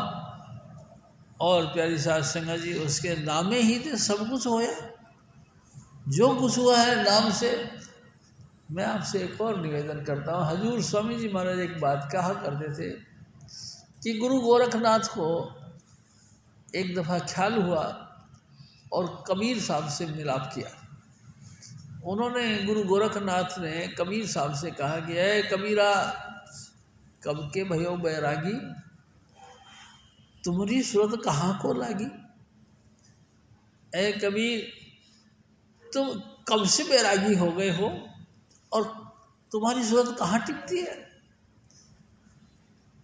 और प्यारी साध संगत जी उसके नामे ही थे सब कुछ होया। जो कुछ हुआ है नाम से। मैं आपसे एक और निवेदन करता हूँ, हजूर स्वामी जी महाराज एक बात कहा करते थे कि गुरु गोरखनाथ को एक दफ़ा ख्याल हुआ और कबीर साहब से मिलाप किया। उन्होंने गुरु गोरखनाथ ने कबीर साहब से कहा कि ऐ कबीरा, कब के भयो बैरागी, तुम्हारी सूरत कहाँ को लागी। ऐ कबीर, तुम कब से बैरागी हो गए हो और तुम्हारी सूरत कहाँ टिकती है।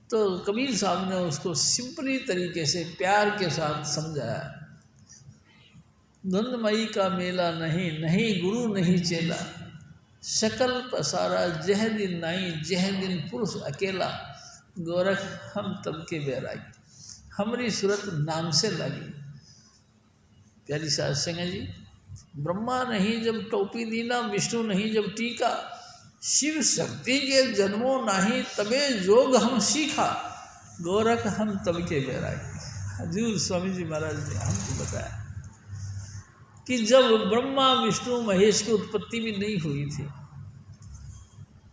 तो कबीर साहब ने उसको सिंपली तरीके से प्यार के साथ समझाया, धुंधमई का मेला नहीं, नहीं गुरु नहीं चेला, शकल पसारा जह दिन नाई, जह दिन पुरुष अकेला, गोरख हम तब के बैरागी, हमारी सूरत नाम से लगी। प्यारी साध संगत जी, ब्रह्मा नहीं जब टोपी दीना, विष्णु नहीं जब टीका, शिव शक्ति के जन्मों नहीं तबे जोग हम सीखा, गोरख हम तब के बैरागी। हजूर स्वामी जी महाराज ने हमको बताया कि जब ब्रह्मा विष्णु महेश की उत्पत्ति भी नहीं हुई थी,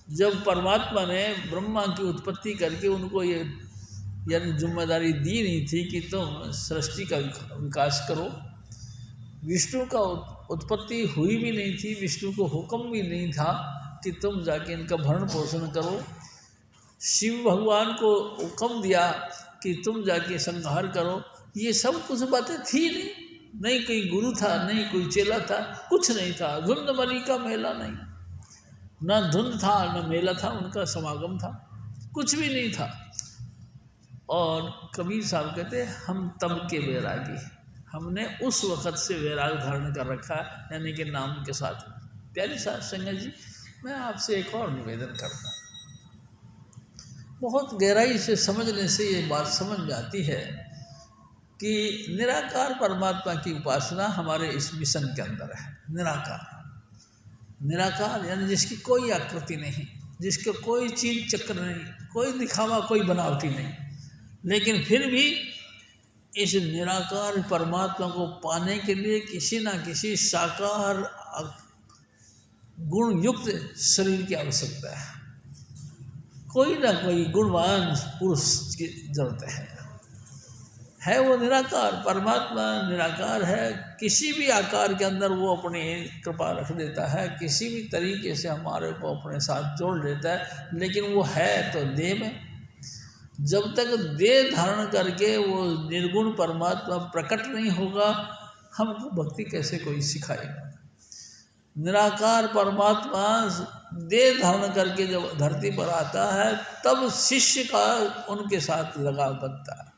जब परमात्मा ने ब्रह्मा की उत्पत्ति करके उनको ये यानी जिम्मेदारी दी नहीं थी कि तुम सृष्टि का विकास करो, विष्णु का उत्पत्ति हुई भी नहीं थी, विष्णु को हुक्म भी नहीं था कि तुम जाके इनका भरण पोषण करो, शिव भगवान को हुक्म दिया कि तुम जाके संहार करो, ये सब कुछ बातें थी नहीं, नहीं कोई गुरु था, नहीं कोई चेला था, कुछ नहीं था। धुंधमरी का मेला नहीं, ना धुंध था न मेला था, उनका समागम था, कुछ भी नहीं था। और कबीर साहब कहते हम तब के वैरागी, हमने उस वक़्त से वैराग धारण कर रखा है, यानी कि नाम के साथ। प्यारी साध संगत जी, मैं आपसे एक और निवेदन करता हूँ, बहुत गहराई से समझने से ये बात समझ में आती है कि निराकार परमात्मा की उपासना हमारे इस मिशन के अंदर है। निराकार, निराकार यानी जिसकी कोई आकृति नहीं, जिसके कोई चीज चक्र नहीं, कोई दिखावा, कोई बनावटी नहीं, लेकिन फिर भी इस निराकार परमात्मा को पाने के लिए किसी ना किसी साकार गुण युक्त शरीर की आवश्यकता है, कोई ना कोई गुणवान पुरुष की जरूरत है। वो निराकार परमात्मा निराकार है, किसी भी आकार के अंदर वो अपनी कृपा रख देता है, किसी भी तरीके से हमारे को अपने साथ जोड़ लेता है, लेकिन वो है तो देह में। जब तक देह धारण करके वो निर्गुण परमात्मा प्रकट नहीं होगा, हमको भक्ति कैसे कोई सिखाएगा। निराकार परमात्मा देह धारण करके जब धरती पर आता है, तब शिष्य का उनके साथ लगाव बनता है।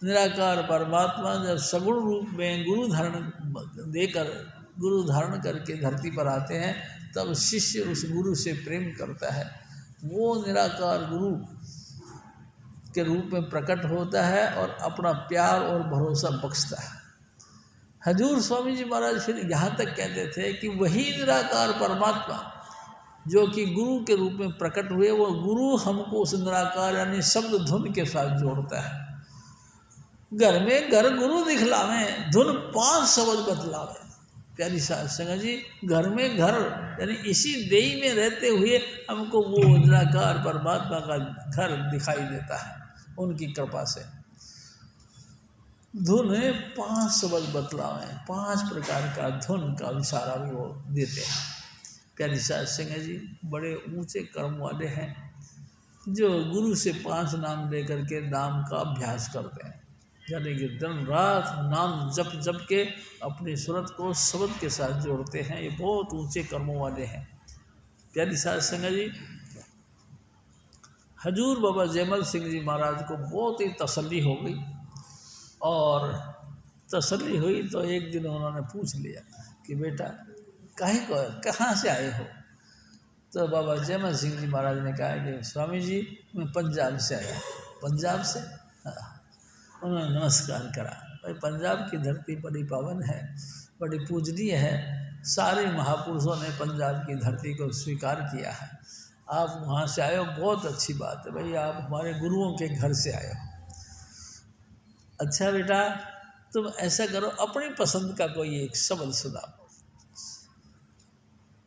निराकार परमात्मा जब सगुण रूप में गुरु धारण करके धरती पर आते हैं, तब शिष्य उस गुरु से प्रेम करता है, वो निराकार गुरु के रूप में प्रकट होता है और अपना प्यार और भरोसा बख्शता है। हजूर स्वामी जी महाराज फिर यहाँ तक कहते थे कि वही निराकार परमात्मा जो कि गुरु के रूप में प्रकट हुए, वो गुरु हमको उस निराकार यानी शब्द धुन के साथ जोड़ता है। घर में घर गुरु दिखलावे, धुन 5 शब्द बतलावे। प्यारी साध संगत जी, घर में घर यानी इसी देही में रहते हुए हमको वो निराकार परमात्मा का घर दिखाई देता है उनकी कृपा से। धुन 5 शब्द बतलावे, 5 प्रकार का धुन का इशारा भी वो देते हैं। प्यारी साध संगत जी, बड़े ऊंचे कर्म वाले हैं जो गुरु से 5 नाम लेकर के नाम का अभ्यास करते हैं, यानी कि दिन रात नाम जप जप के अपनी सूरत को शब्द के साथ जोड़ते हैं। ये बहुत ऊंचे कर्मों वाले हैं। प्यारी साध संगत जी, हजूर बाबा जयमल सिंह जी महाराज को बहुत ही तसल्ली हो गई, और तसल्ली हुई तो एक दिन उन्होंने पूछ लिया कि बेटा काहे को कहाँ से आए हो। तो बाबा जयमल सिंह जी महाराज ने कहा कि स्वामी जी मैं पंजाब से आया। पंजाब से? हाँ। उन्होंने नमस्कार करा। भाई पंजाब की धरती बड़ी पावन है, बड़ी पूजनीय है, सारे महापुरुषों ने पंजाब की धरती को स्वीकार किया है, आप वहाँ से आए हो, बहुत अच्छी बात है भाई, आप हमारे गुरुओं के घर से आए हो। अच्छा बेटा तुम ऐसा करो, अपनी पसंद का कोई एक शब्द सुनाओ।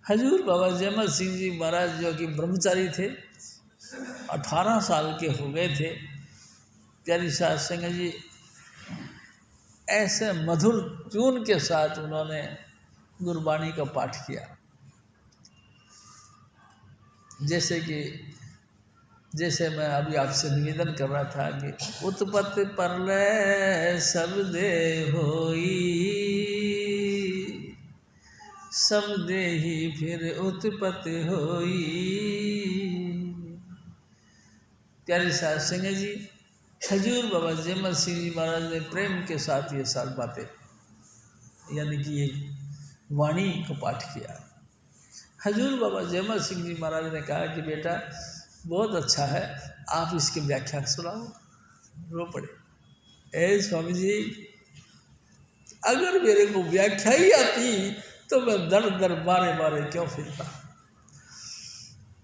हजूर बाबा जयमल सिंह जी महाराज जो कि ब्रह्मचारी थे, 18 साल के हो गए थे। प्यारी साध संगत जी, ऐसे मधुर ट्यून के साथ उन्होंने गुरबाणी का पाठ किया, जैसे मैं अभी आपसे निवेदन कर रहा था कि उत्पत्ति परलय सब दे होई, सब दे ही फिर उत्पत्ति होई। प्यारे साध संगत जी, हजूर बाबा जयमल सिंह जी महाराज ने प्रेम के साथ ये सारी बातें यानी कि ये वाणी को पाठ किया। हजूर बाबा जयमल सिंह जी महाराज ने कहा कि बेटा बहुत अच्छा है, आप इसकी व्याख्या सुनाओ। रो पड़े, ए स्वामी जी अगर मेरे को व्याख्या ही आती तो मैं दर दर बारे बारे क्यों फिरता,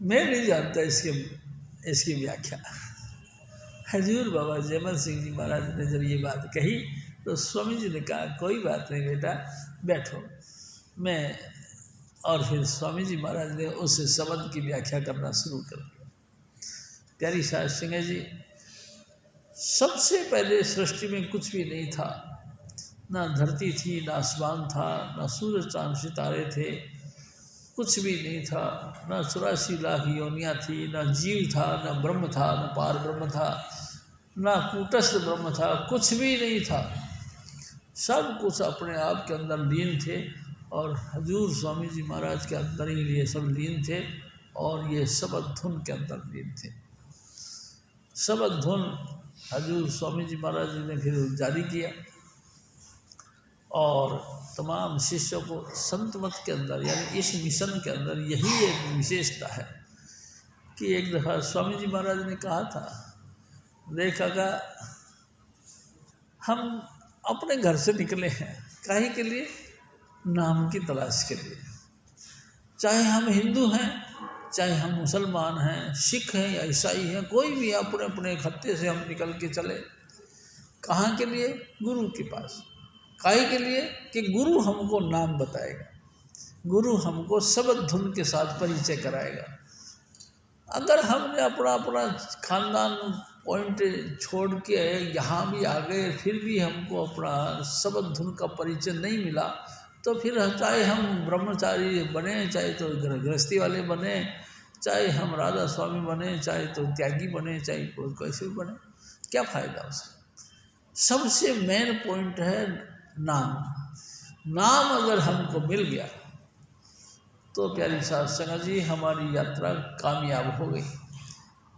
मैं नहीं जानता इसकी व्याख्या। हजूर बाबा जयमल सिंह जी महाराज ने जब ये बात कही तो स्वामी जी ने कहा कोई बात नहीं बेटा बैठो, मैं, और फिर स्वामी जी महाराज ने उस शब्द की व्याख्या करना शुरू कर दिया। प्यारी साध संगत जी, सबसे पहले सृष्टि में कुछ भी नहीं था, ना धरती थी, ना आसमान था, ना सूरज चांद सितारे थे, कुछ भी नहीं था, ना 84 लाख योनियाँ थी, ना जीव था, ना ब्रह्म था, ना पार ब्रह्म था, ना कूटस्थ ब्रह्म था, कुछ भी नहीं था। सब कुछ अपने आप के अंदर लीन थे, और हजूर स्वामी जी महाराज के अंदर ही ये सब लीन थे, और ये शब्द धुन के अंदर लीन थे। शब्द धुन हजूर स्वामी जी महाराज ने फिर जारी किया, और तमाम शिष्यों को संत मत के अंदर यानी इस मिशन के अंदर यही एक विशेषता है कि एक दफ़ा स्वामी जी महाराज ने कहा था, देखा हम अपने घर से निकले हैं, काहे के लिए? नाम की तलाश के लिए। चाहे हम हिंदू हैं, चाहे हम मुसलमान हैं, सिख हैं या ईसाई हैं, कोई भी अपने अपने खत्ते से हम निकल के चले। कहाँ के लिए? गुरु के पास। काहे के लिए? कि गुरु हमको नाम बताएगा, गुरु हमको शब्द धुन के साथ परिचय कराएगा। अगर हमने अपना अपना खानदान पॉइंट छोड़ के यहाँ भी आ गए, फिर भी हमको अपना शब्द धुन का परिचय नहीं मिला, तो फिर चाहे हम ब्रह्मचारी बने, चाहे तो गृहस्थी वाले बने, चाहे हम राधा स्वामी बने, चाहे तो त्यागी बने, चाहे कोई कैसे भी बने, क्या फ़ायदा उसका? सबसे मेन पॉइंट है नाम। नाम अगर हमको मिल गया तो प्यारी साध संगत जी हमारी यात्रा कामयाब हो गई।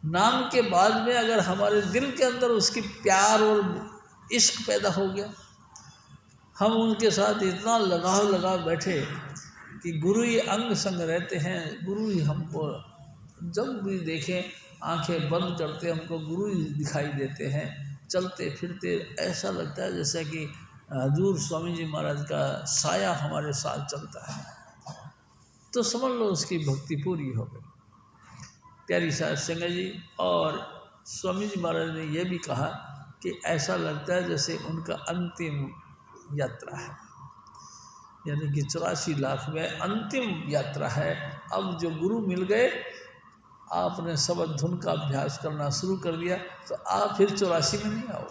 नाम के बाद में अगर हमारे दिल के अंदर उसकी प्यार और इश्क पैदा हो गया, हम उनके साथ इतना लगाव लगा बैठे कि गुरु ही अंग संग रहते हैं, गुरु ही हमको जब भी देखें आंखें बंद करते हमको गुरु ही दिखाई देते हैं। चलते फिरते ऐसा लगता है जैसा कि हजूर स्वामी जी महाराज का साया हमारे साथ चलता है, तो समझ लो उसकी भक्ति पूरी हो गई। प्यारी साध संगत जी, और स्वामी जी महाराज ने यह भी कहा कि ऐसा लगता है जैसे उनका अंतिम यात्रा है, यानी कि 84 लाख में अंतिम यात्रा है। अब जो गुरु मिल गए, आपने शब्द धुन का अभ्यास करना शुरू कर दिया, तो आप फिर 84 में नहीं आओ,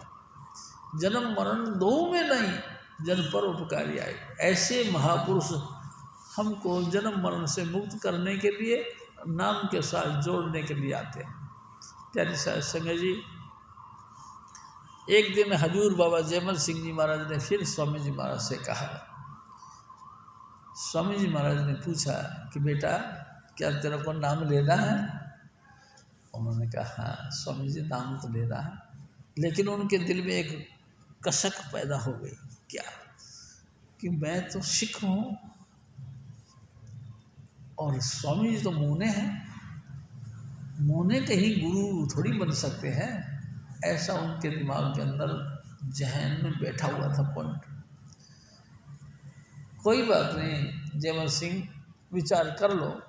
जन्म मरण दो में नहीं, जन पर उपकारी आए। ऐसे महापुरुष हमको जन्म मरण से मुक्त करने के लिए, नाम के साथ जोड़ने के लिए आते हैं। प्यारी साध संगत जी, एक दिन हजूर बाबा जयमल सिंह जी महाराज ने फिर स्वामी जी महाराज से कहा। स्वामी जी महाराज ने पूछा कि बेटा क्या तेरे को नाम लेना है? उन्होंने कहा हाँ स्वामी जी नाम तो लेना है। लेकिन उनके दिल में एक कसक पैदा हो गई, क्या कि मैं तो सिख हूँ और स्वामी जी तो मोने हैं, मोने कहीं गुरु थोड़ी बन सकते हैं। ऐसा उनके दिमाग के अंदर जहन में बैठा हुआ था पॉइंट। कोई बात नहीं जयमल सिंह, विचार कर लो।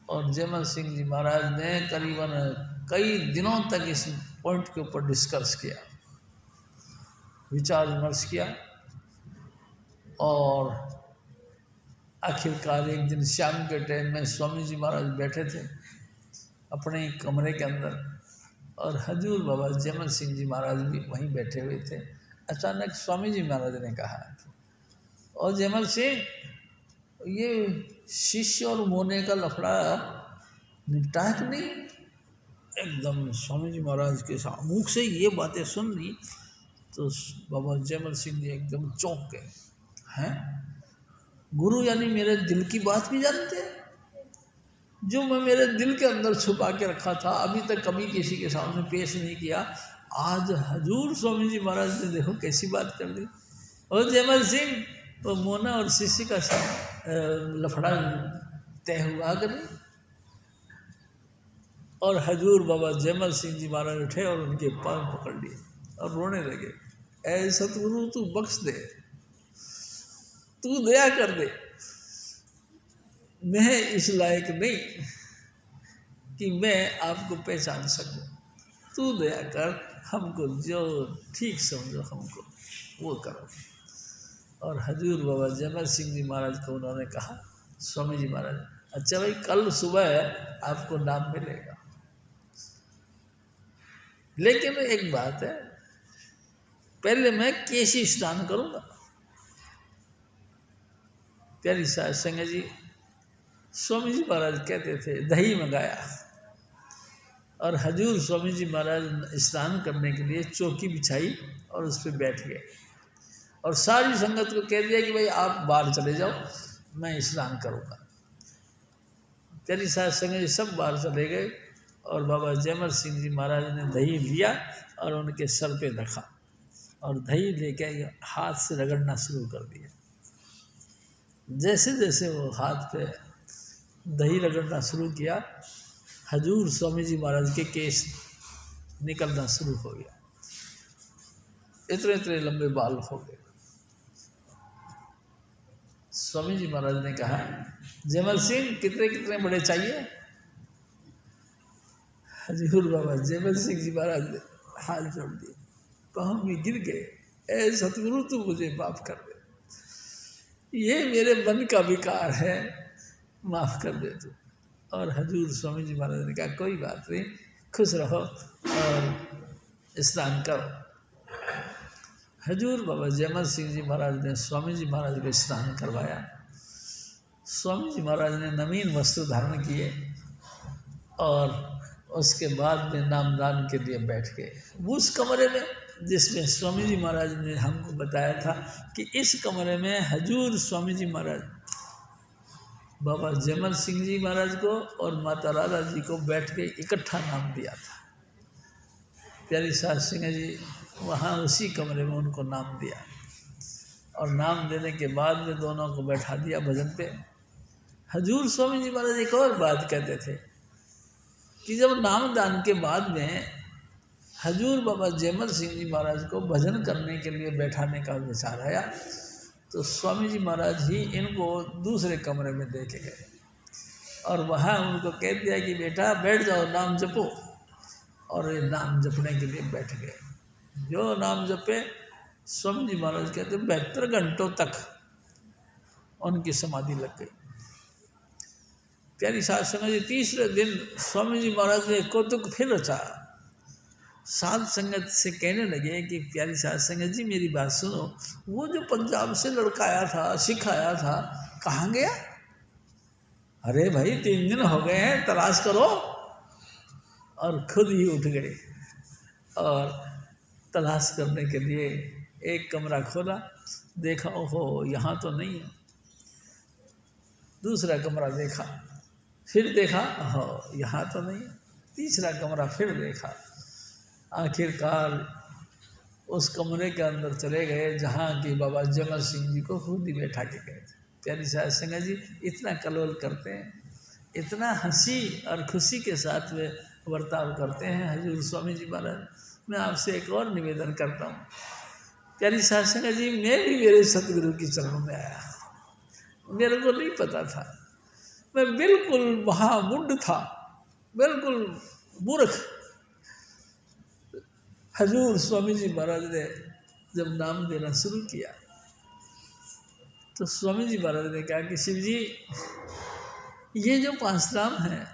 और जयमल सिंह जी महाराज ने करीबन कई दिनों तक इस पॉइंट के ऊपर डिस्कस किया, विचार विमर्श किया। और आखिरकार एक दिन शाम के टाइम में स्वामी जी महाराज बैठे थे अपने कमरे के अंदर और हजूर बाबा जयमल सिंह जी महाराज भी वहीं बैठे हुए थे। अचानक स्वामी जी महाराज ने कहा, और जयमल सिंह, ये शिष्य और मोने का लफड़ा निपटा है कि नहीं? एकदम स्वामी जी महाराज के मुख से ये बातें सुन ली तो बाबा जयमल सिंह जी एकदम चौंक गए। हैं, गुरु यानी मेरे दिल की बात भी जानते हैं? जो मैं मेरे दिल के अंदर छुपा के रखा था, अभी तक कभी किसी के सामने पेश नहीं किया, आज हजूर स्वामी जी महाराज ने देखो कैसी बात कर दी। और जयमल सिंह, तो मोना और शिष्य का लफड़ा तय हुआ कि नहीं? और हजूर बाबा जयमल सिंह जी महाराज उठे और उनके पांव पकड़ लिए और रोने लगे, ऐ सतगुरु तू बख्श दे, तू दया कर दे, मैं इस लायक नहीं कि मैं आपको पहचान सकूं, तू दया कर, हमको जो ठीक समझो हमको वो करो। और हजूर बाबा जयमल सिंह जी महाराज को उन्होंने कहा, स्वामी जी महाराज, अच्छा भाई कल सुबह आपको नाम मिलेगा, लेकिन एक बात है, पहले मैं केशी स्नान करूंगा। प्यारी साध संगत जी, स्वामी जी महाराज कहते थे दही मंगाया और हजूर स्वामी जी महाराज स्नान करने के लिए चौकी बिछाई और उस पर बैठ गए और सारी संगत को कह दिया कि भाई आप बाहर चले जाओ, मैं स्नान करूँगा। प्यारी साध संगत जी सब बाहर चले गए और बाबा जयमल सिंह जी महाराज ने दही लिया और उनके सर पे रखा और दही लेके हाथ से रगड़ना शुरू कर दिया। जैसे जैसे वो हाथ पे दही रगड़ना शुरू किया, हजूर स्वामी जी महाराज के केस निकलना शुरू हो गया, इतने इतने लंबे बाल हो गए। स्वामी जी महाराज ने कहा, जयमल सिंह कितने कितने बड़े चाहिए? हजूर बाबा जयमल सिंह जी महाराज ने हाथ जोड़ दिए, पाँव में गिर गए, ऐ सतगुरु तू मुझे माफ कर दे, ये मेरे मन का विकार है, माफ कर दे तू। और हजूर स्वामी जी महाराज ने कहा, कोई बात नहीं, खुश रहो और स्नान करो। हजूर बाबा जयमल सिंह जी महाराज ने स्वामी जी महाराज को स्नान करवाया। स्वामी जी महाराज ने नवीन वस्त्र धारण किए और उसके बाद में नामदान के लिए बैठ गए उस कमरे में जिसमें स्वामी जी महाराज ने हमको बताया था कि इस कमरे में हजूर स्वामी जी महाराज बाबा जयमल सिंह जी महाराज को और माता राधा जी को बैठ के इकट्ठा नाम दिया था। प्यारी साध सिंह जी वहाँ उसी कमरे में उनको नाम दिया और नाम देने के बाद में दोनों को बैठा दिया भजन पे। हजूर स्वामी जी महाराज एक और बात कहते थे कि जब नामदान के बाद में हजूर बाबा जयमल सिंह जी महाराज को भजन करने के लिए बैठाने का विचार आया तो स्वामी जी महाराज ही इनको दूसरे कमरे में लेके गए और वहाँ उनको कह दिया कि बेटा बैठ जाओ, नाम जपो। और ये नाम जपने के लिए बैठ गए। जो नाम जपे, स्वामी जी महाराज कहते 72 घंटों तक उनकी समाधि लग गई। प्यारी साध संगत जी, तीसरे दिन स्वामी जी महाराज ने कौतुक फिर रचा। साध संगत से कहने लगे कि प्यारी साध संगत जी मेरी बात सुनो, वो जो पंजाब से लड़का आया था, सिख आया था, कहाँ गया? अरे भाई 3 दिन हो गए हैं, तलाश करो। और खुद ही उठ गए और तलाश करने के लिए एक कमरा खोला, देखा ओहो यहाँ तो नहीं है। दूसरा कमरा देखा, फिर देखा, हाँ यहाँ तो नहीं। तीसरा कमरा फिर देखा। आखिरकार उस कमरे के अंदर चले गए जहाँ कि बाबा जमल सिंह जी को खुद ही बैठा के गए थे। प्यारी साहब संगत जी इतना कलोल करते हैं, इतना हंसी और खुशी के साथ वे बर्ताव करते हैं हजूर स्वामी जी महाराज। मैं आपसे एक और निवेदन करता हूँ, प्यारी साहब संगत जी, मैं भी मेरे सतगुरु के चरणों में आया, मेरे को नहीं पता था, मैं बिल्कुल महामुंड था, बिल्कुल मूर्ख। हजूर स्वामी जी महाराज ने जब नाम देना शुरू किया तो स्वामी जी महाराज ने कहा कि शिव जी, ये जो 5 नाम हैं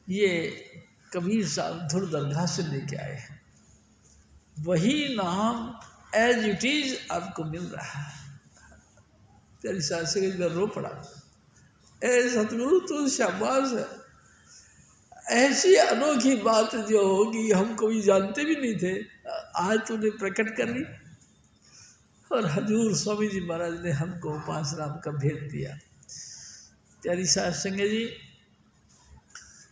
ये कबीर साहब धुर दरगाह से लेके आए हैं, वही नाम एज इट इज आपको मिल रहा है। तेरी सास से इधर रो पड़ा, ए सतगुरु तू शाबाश है, ऐसी अनोखी बात जो होगी हम कभी जानते भी नहीं थे, आज तूने प्रकट कर ली। और हजूर स्वामी जी महाराज ने हमको 5 नाम का भेद दिया। प्यारी साहब संगत जी,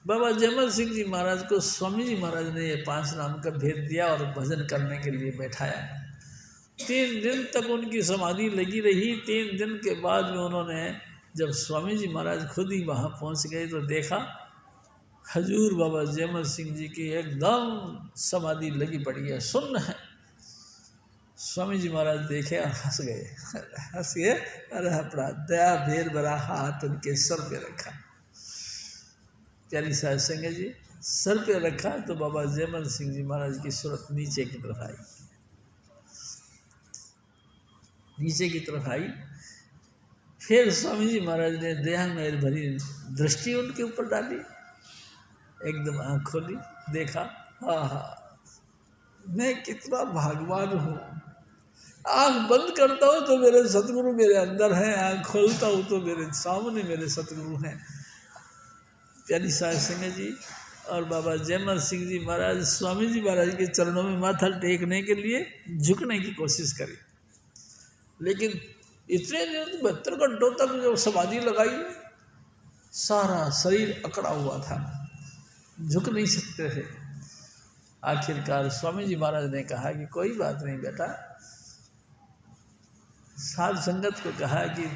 बाबा जयमल सिंह जी महाराज को स्वामी जी महाराज ने ये 5 नाम का भेद दिया और भजन करने के लिए बैठाया। 3 दिन तक उनकी समाधि लगी रही। 3 दिन के बाद में उन्होंने, जब स्वामी जी महाराज खुद ही वहाँ पहुँच गए तो देखा हजूर बाबा जयमल सिंह जी की एकदम समाधि लगी पड़ी है, सुन्न है। स्वामी जी महाराज देखे और हंस गए, हंस गए और अपना दया भेर भरा हाथ उनके सर पे रखा। प्यारी साहब संगत जी, सर पे रखा तो बाबा जयमल सिंह जी महाराज की सूरत नीचे की तरफ आई, नीचे की तरफ आई। फिर स्वामी जी महाराज ने दया मेर भरी दृष्टि उनके ऊपर डाली, एकदम आँख खोली, देखा, हाँ हाँ मैं कितना भागवान हूँ, आँख बंद करता हूँ तो मेरे सतगुरु मेरे अंदर हैं, आँख खोलता हूँ तो मेरे सामने मेरे सतगुरु हैं। प्यारी साहब संगत जी, और बाबा जयमल सिंह जी महाराज स्वामी जी महाराज के चरणों में माथा टेकने के लिए झुकने की कोशिश करी, लेकिन इतने दिन 72 घंटों तक जो समाधि लगाई, सारा शरीर अकड़ा हुआ था, झुक नहीं सकते थे। आखिरकार स्वामी जी महाराज ने कहा कि कोई बात नहीं बेटा, साध संगत को कहा कि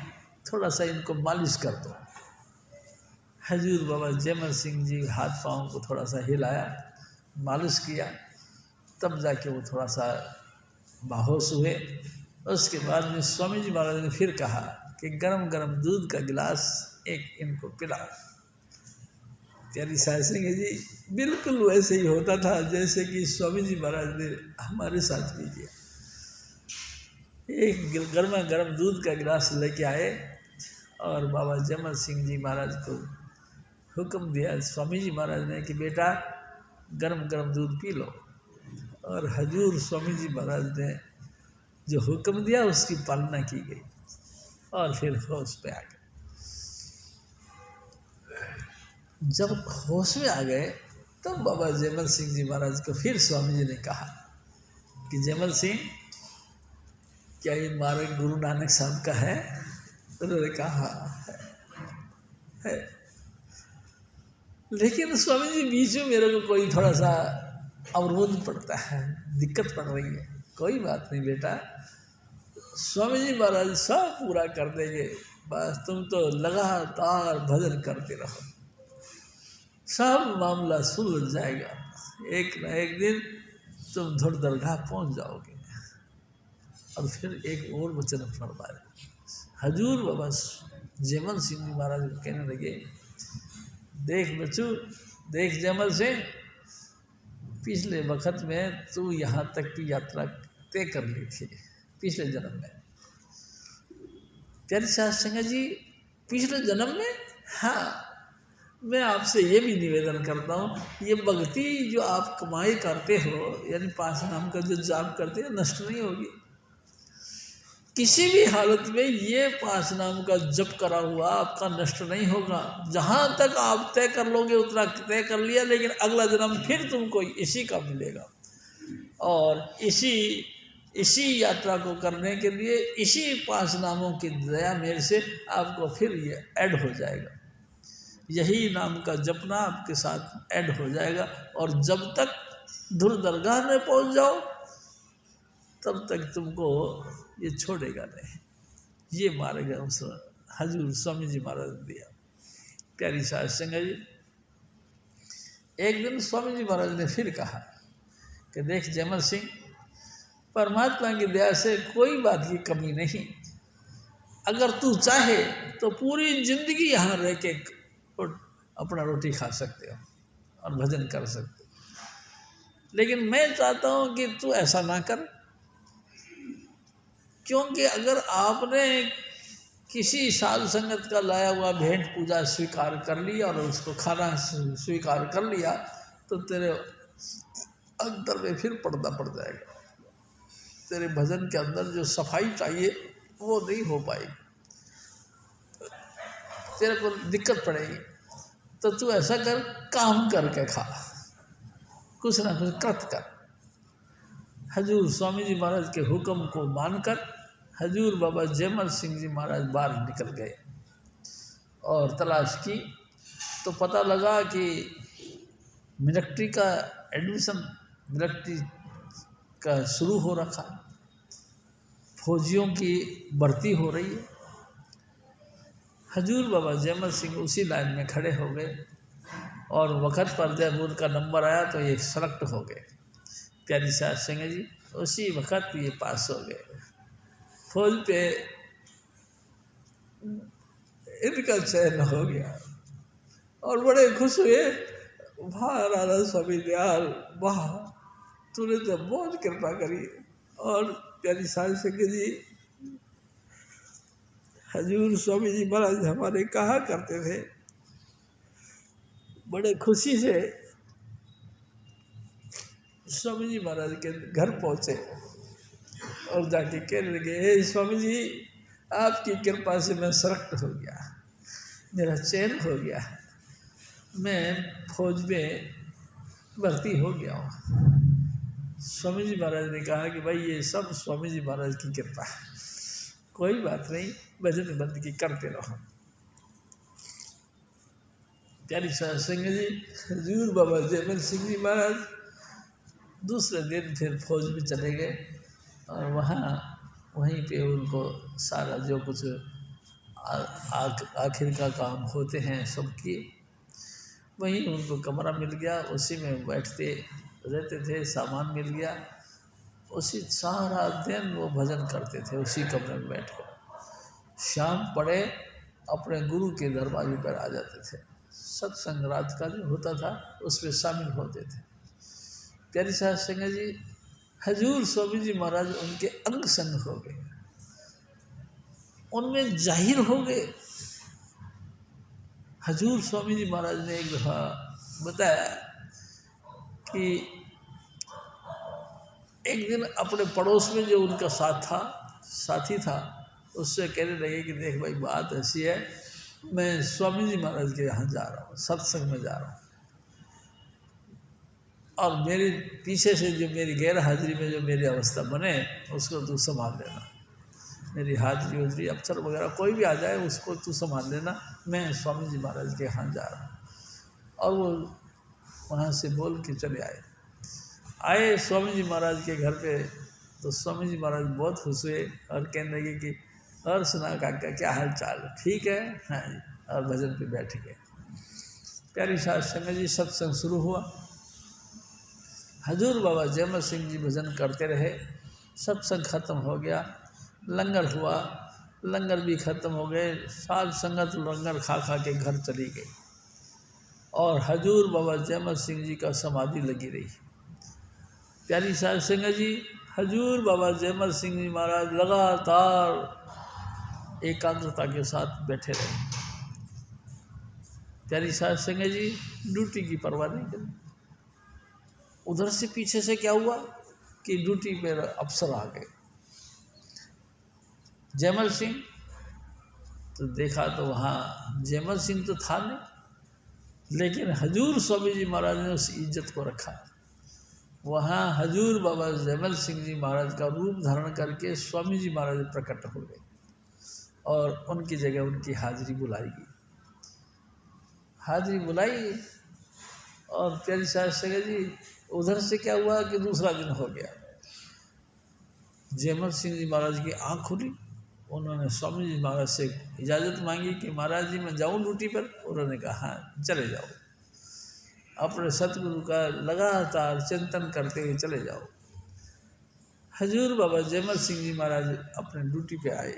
थोड़ा सा इनको मालिश कर दो। हजूर बाबा जयमल सिंह जी हाथ पाँव को थोड़ा सा हिलाया, मालिश किया, तब जाके वो थोड़ा सा बाहोश हुए। उसके बाद में स्वामी जी महाराज ने फिर कहा कि गरम गरम दूध का गिलास एक इनको पिलाओ। प्यारी साहब संगत जी, बिल्कुल वैसे ही होता था जैसे कि स्वामी जी महाराज ने हमारे साथ भी किया। एक गर्मा गर्म दूध का गिलास लेके आए और बाबा जयमल सिंह जी महाराज को हुक्म दिया स्वामी जी महाराज ने कि बेटा गरम गरम दूध पी लो। और हजूर स्वामी जी महाराज ने जो हुक्म दिया उसकी पालना की गई और फिर होश पे आ गए। जब होश में आ गए तब बाबा जयमल सिंह जी महाराज को फिर स्वामी जी ने कहा कि जयमल सिंह, क्या ये मार्ग गुरु नानक साहब का है? उन्होंने कहा है। लेकिन स्वामी जी बीच में मेरे को कोई थोड़ा सा अवरोध पड़ता है, दिक्कत पड़ रही है। कोई बात नहीं बेटा, स्वामी जी महाराज सब पूरा कर देंगे, बस तुम तो लगातार भजन करते रहो, सब मामला सुलझ जाएगा। एक न एक दिन तुम धुर दरगाह पहुंच जाओगे। और फिर एक और वचन फरमाया, हजूर बाबा जयमल सिंह जी महाराज कहने लगे, देख बच्चू, देख जयमल सिंह, पिछले वक्त में तू यहाँ तक की यात्रा तय कर ली थी पिछले जन्म में। प्यारी साहब संगत जी, पिछले जन्म में? हाँ, मैं आपसे ये भी निवेदन करता हूँ, ये भक्ति जो आप कमाई करते हो, यानी 5 नाम का जो जाप करते हो, नष्ट नहीं होगी किसी भी हालत में। ये 5 नाम का जप करा हुआ आपका नष्ट नहीं होगा। जहाँ तक आप तय कर लोगे उतना तय कर लिया, लेकिन अगला जन्म फिर तुमको इसी का मिलेगा और इसी यात्रा को करने के लिए इसी 5 नामों की दया मेरे से आपको फिर ये ऐड हो जाएगा। यही नाम का जपना आपके साथ ऐड हो जाएगा और जब तक धुर दरगाह में पहुंच जाओ तब तक तुमको ये छोड़ेगा नहीं। ये मार्ग हजूर स्वामी जी महाराज ने दिया। प्यारी साध संगत जी, एक दिन स्वामी जी महाराज ने फिर कहा कि देख जयमल सिंह, परमात्मा की दया से कोई बात की कमी नहीं। अगर तू चाहे तो पूरी जिंदगी यहाँ रह के अपना रोटी खा सकते हो और भजन कर सकते हो, लेकिन मैं चाहता हूँ कि तू ऐसा ना कर, क्योंकि अगर आपने किसी साध संगत का लाया हुआ भेंट पूजा स्वीकार कर लिया और उसको खाना स्वीकार कर लिया तो तेरे अंदर में फिर पर्दा पड़ जाएगा। तेरे भजन के अंदर जो सफाई चाहिए वो नहीं हो पाएगी, तेरे को दिक्कत पड़ेगी। तो तू ऐसा कर, काम करके खा, कुछ ना कुछ कृत कर। हजूर स्वामी जी महाराज के हुक्म को मानकर हजूर बाबा जयमल सिंह जी महाराज बाहर निकल गए और तलाश की तो पता लगा कि मिलिट्री का एडमिशन, मिलिट्री का शुरू हो रखा, फौजियों की भर्ती हो रही है। हजूर बाबा जयमल सिंह उसी लाइन में खड़े हो गए और वक़्त पर जब उनका नंबर आया तो ये सेलेक्ट हो गए। प्यारी साध संगत जी, उसी वक़्त ये पास हो गए, फौज पे इनका चयन हो गया और बड़े खुश हुए। वाह राधा स्वामी दयाल, वाह तूने तो बहुत कृपा करी। और प्यारी साध संगत जी, हजूर स्वामी जी महाराज हमारे कहा करते थे, बड़े खुशी से स्वामी जी महाराज के घर पहुँचे और जाके कहने लगे, हे स्वामी जी, आपकी कृपा से मैं सेलेक्ट हो गया, मेरा चयन हो गया, मैं फौज में भर्ती हो गया हूँ। स्वामी जी महाराज ने कहा कि भाई ये सब स्वामी जी महाराज की कृपा है, कोई बात नहीं, भजन बंदगी करते रहो। प्यारी साध संगत जी, हजूर बाबा जयमल सिंह जी महाराज दूसरे दिन फिर फौज में चले गए और वहीं पे उनको सारा जो कुछ आखिर का काम होते हैं सब किए। वहीं उनको कमरा मिल गया, उसी में बैठते रहते थे, सामान मिल गया, उसी सारा दिन वो भजन करते थे उसी कमरे में बैठ कर। शाम पड़े अपने गुरु के दरवाजे पर आ जाते थे, सत्संग रात का जो होता था उसमें शामिल होते थे। प्यारी साध संगत जी, हजूर स्वामी जी महाराज उनके अंग संग हो गए, उनमें जाहिर हो गए। हजूर स्वामी जी महाराज ने एक दफ़ा बताया कि एक दिन अपने पड़ोस में जो उनका साथी था उससे कहने लगे कि देख भाई, बात ऐसी है, मैं स्वामी जी महाराज के यहाँ जा रहा हूँ, सत्संग में जा रहा हूँ, और मेरे पीछे से जो मेरी गैर हाजिरी में जो मेरी अवस्था बने उसको तू संभाल लेना। मेरी हाजिरी उजरी अफसर वगैरह कोई भी आ जाए उसको तू संभाल लेना, मैं स्वामी जी महाराज के यहाँ जा रहा हूँ। और वो वहाँ से बोल के चले आए स्वामी जी महाराज के घर पे। तो स्वामी जी महाराज बहुत खुश हुए और कहने लगे कि और सुना काका, क्या हाल चाल, ठीक है? हाँ जी। और भजन पे बैठ गए। प्यारी साध संगत जी, सत्संग शुरू हुआ। हजूर बाबा जयमल सिंह जी भजन करते रहे, सत्संग खत्म हो गया, लंगर हुआ, लंगर भी खत्म हो गए, साध संगत लंगर खा खा के घर चली गई और हजूर बाबा जयमल सिंह जी का समाधि लगी रही। प्यारी साध संगत जी, हजूर बाबा जयमल सिंह जी महाराज लगातार एकाग्रता के साथ बैठे रहे। प्यारी साध संगत जी, ड्यूटी की परवाह नहीं करी। उधर से पीछे से क्या हुआ कि ड्यूटी पर अफसर आ गए। जयमल सिंह तो देखा तो वहाँ जयमल सिंह तो था नहीं, लेकिन हजूर स्वामी जी महाराज ने उस इज्जत को रखा। वहाँ हजूर बाबा जैमल सिंह जी महाराज का रूप धारण करके स्वामी जी महाराज प्रकट हो गए और उनकी जगह उनकी हाजिरी बुलाई गई। हाजिरी बुलाई और प्यारी साहब संगत जी उधर से क्या हुआ कि दूसरा दिन हो गया। जैमल सिंह जी महाराज की आँख खुली, उन्होंने स्वामी जी महाराज से इजाज़त मांगी कि महाराज जी मैं जाऊँ ड्यूटी पर। उन्होंने कहा हाँ चले जाओ, अपने सतगुरु का लगातार चिंतन करते हुए चले जाओ। हजूर बाबा जैमल सिंह जी महाराज अपने ड्यूटी पे आए